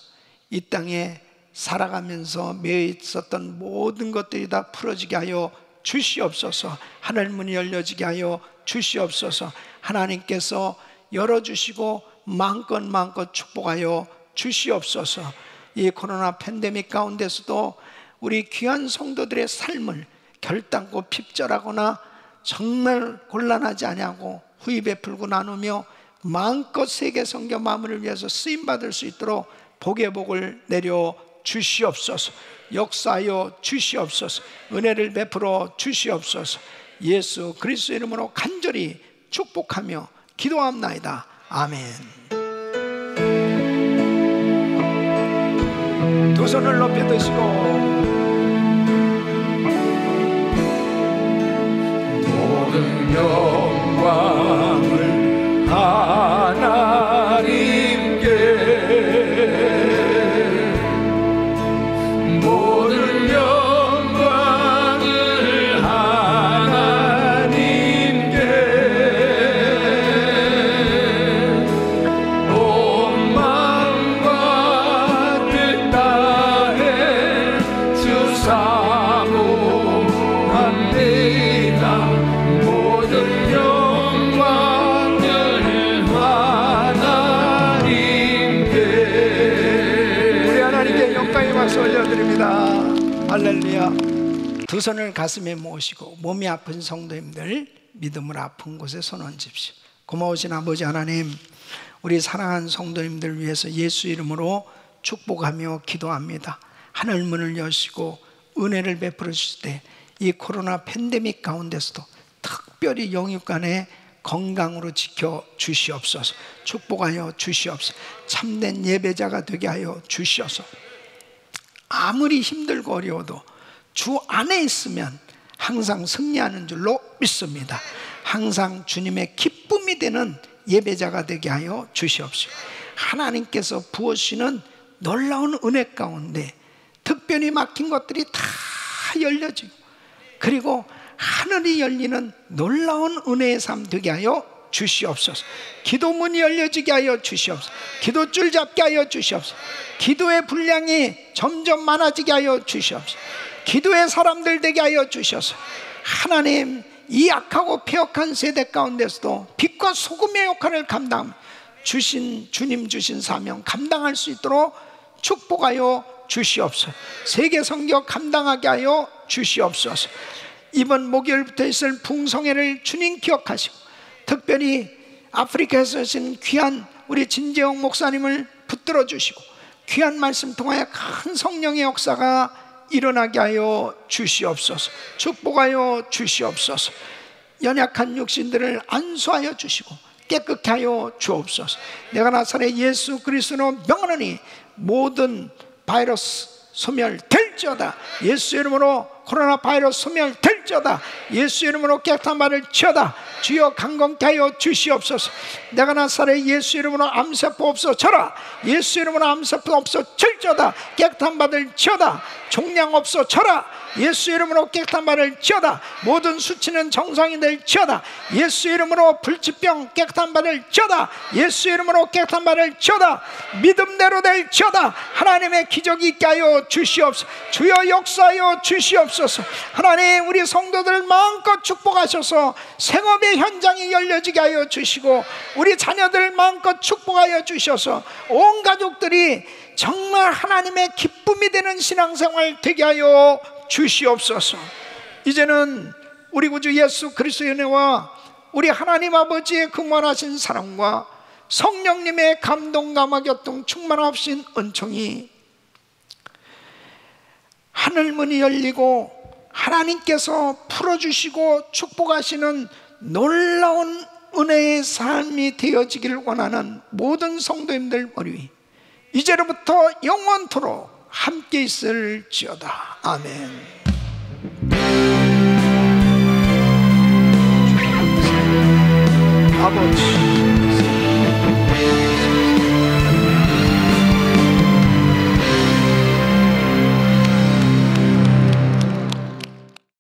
이 땅에 살아가면서 매여 있었던 모든 것들이 다 풀어지게 하여 주시옵소서. 하늘 문이 열려지게 하여 주시옵소서. 하나님께서 열어주시고 마음껏 축복하여 주시옵소서. 이 코로나 팬데믹 가운데서도 우리 귀한 성도들의 삶을 결단코 핍절하거나 정말 곤란하지 아니하고 후히 베풀고 나누며 마음껏 세계 선교 마음을 위해서 쓰임받을 수 있도록 복의 복을 내려 주시옵소서. 역사하여 주시옵소서. 은혜를 베풀어 주시옵소서. 예수 그리스도 이름으로 간절히 축복하며 기도합나이다. 아멘. 두 손을 높이 드시고 모든 영광을 하나님께 모든 영광을 하나님께 온 마음과 뜻 다해 주사모합니다. 모든 영광을 하나님께 우리 하나님께 영광의 박수 올려드립니다. 할렐루야. 두 손을 가슴에 모으시고 몸이 아픈 성도님들 믿음으로 아픈 곳에 손 얹으십시오. 고마우신 아버지 하나님, 우리 사랑하는 성도님들 위해서 예수 이름으로 축복하며 기도합니다. 하늘 문을 여시고 은혜를 베풀어 주실 때 이 코로나 팬데믹 가운데서도 특별히 영육간에 건강으로 지켜 주시옵소서. 축복하여 주시옵소서. 참된 예배자가 되게 하여 주시옵소서. 아무리 힘들고 어려워도 주 안에 있으면 항상 승리하는 줄로 믿습니다. 항상 주님의 기쁨이 되는 예배자가 되게 하여 주시옵소서. 하나님께서 부어주시는 놀라운 은혜 가운데 특별히 막힌 것들이 다 열려지고, 그리고 하늘이 열리는 놀라운 은혜의 삶 되게 하여 주시옵소서. 기도문이 열려지게 하여 주시옵소서. 기도줄 잡게 하여 주시옵소서. 기도의 분량이 점점 많아지게 하여 주시옵소서. 기도의 사람들 되게 하여 주셔서 하나님, 이 악하고 폐역한 세대 가운데서도 빛과 소금의 역할을 주님 주신 사명 감당할 수 있도록 축복하여 주시옵소서. 세계 선교 감당하게 하여 주시옵소서. 이번 목요일부터 있을 풍성회를 주님 기억하시고, 특별히 아프리카에서 오신 귀한 우리 진재홍 목사님을 붙들어 주시고 귀한 말씀 통하여 큰 성령의 역사가 일어나게 하여 주시옵소서. 축복하여 주시옵소서. 연약한 육신들을 안수하여 주시고 깨끗게 하여 주옵소서. 내가 나사렛 예수 그리스도로 명하노니 모든 바이러스 소멸될지어다. 예수 이름으로 코로나 바이러스 소멸될지어다. 예수 이름으로 깨끗한 말을 지어다. 주여 강건케 하여 주시옵소서. 내가 나사렛 예수 이름으로 암세포 없어져라. 예수 이름으로 암세포 없어질지어다. 깨끗한 바를 지어다. 종양 없어져라. 예수 이름으로 깨끗한 바를 지어다. 모든 수치는 정상이 될지어다. 예수 이름으로 불치병 깨끗한 바를 지어다. 예수 이름으로 깨끗한 바를 지어다. 믿음대로 될지어다. 하나님의 기적이 있게 하여 주시옵소서. 주여 역사하여 주시옵소서. 하나님, 우리 성도들 마음껏 축복하셔서 생업의 현장이 열려지게 하여 주시고, 우리 자녀들 마음껏 축복하여 주셔서 온 가족들이 정말 하나님의 기쁨이 되는 신앙생활 되게 하여 주시옵소서. 이제는 우리 구주 예수 그리스도의 은혜와 우리 하나님 아버지의 그만하신 사랑과 성령님의 감동 감화 교통 충만하신 은총이 하늘문이 열리고 하나님께서 풀어주시고 축복하시는 놀라운 은혜의 삶이 되어지기를 원하는 모든 성도님들 머리 위 이제로부터 영원토록 함께 있을지어다. 아멘. 아버지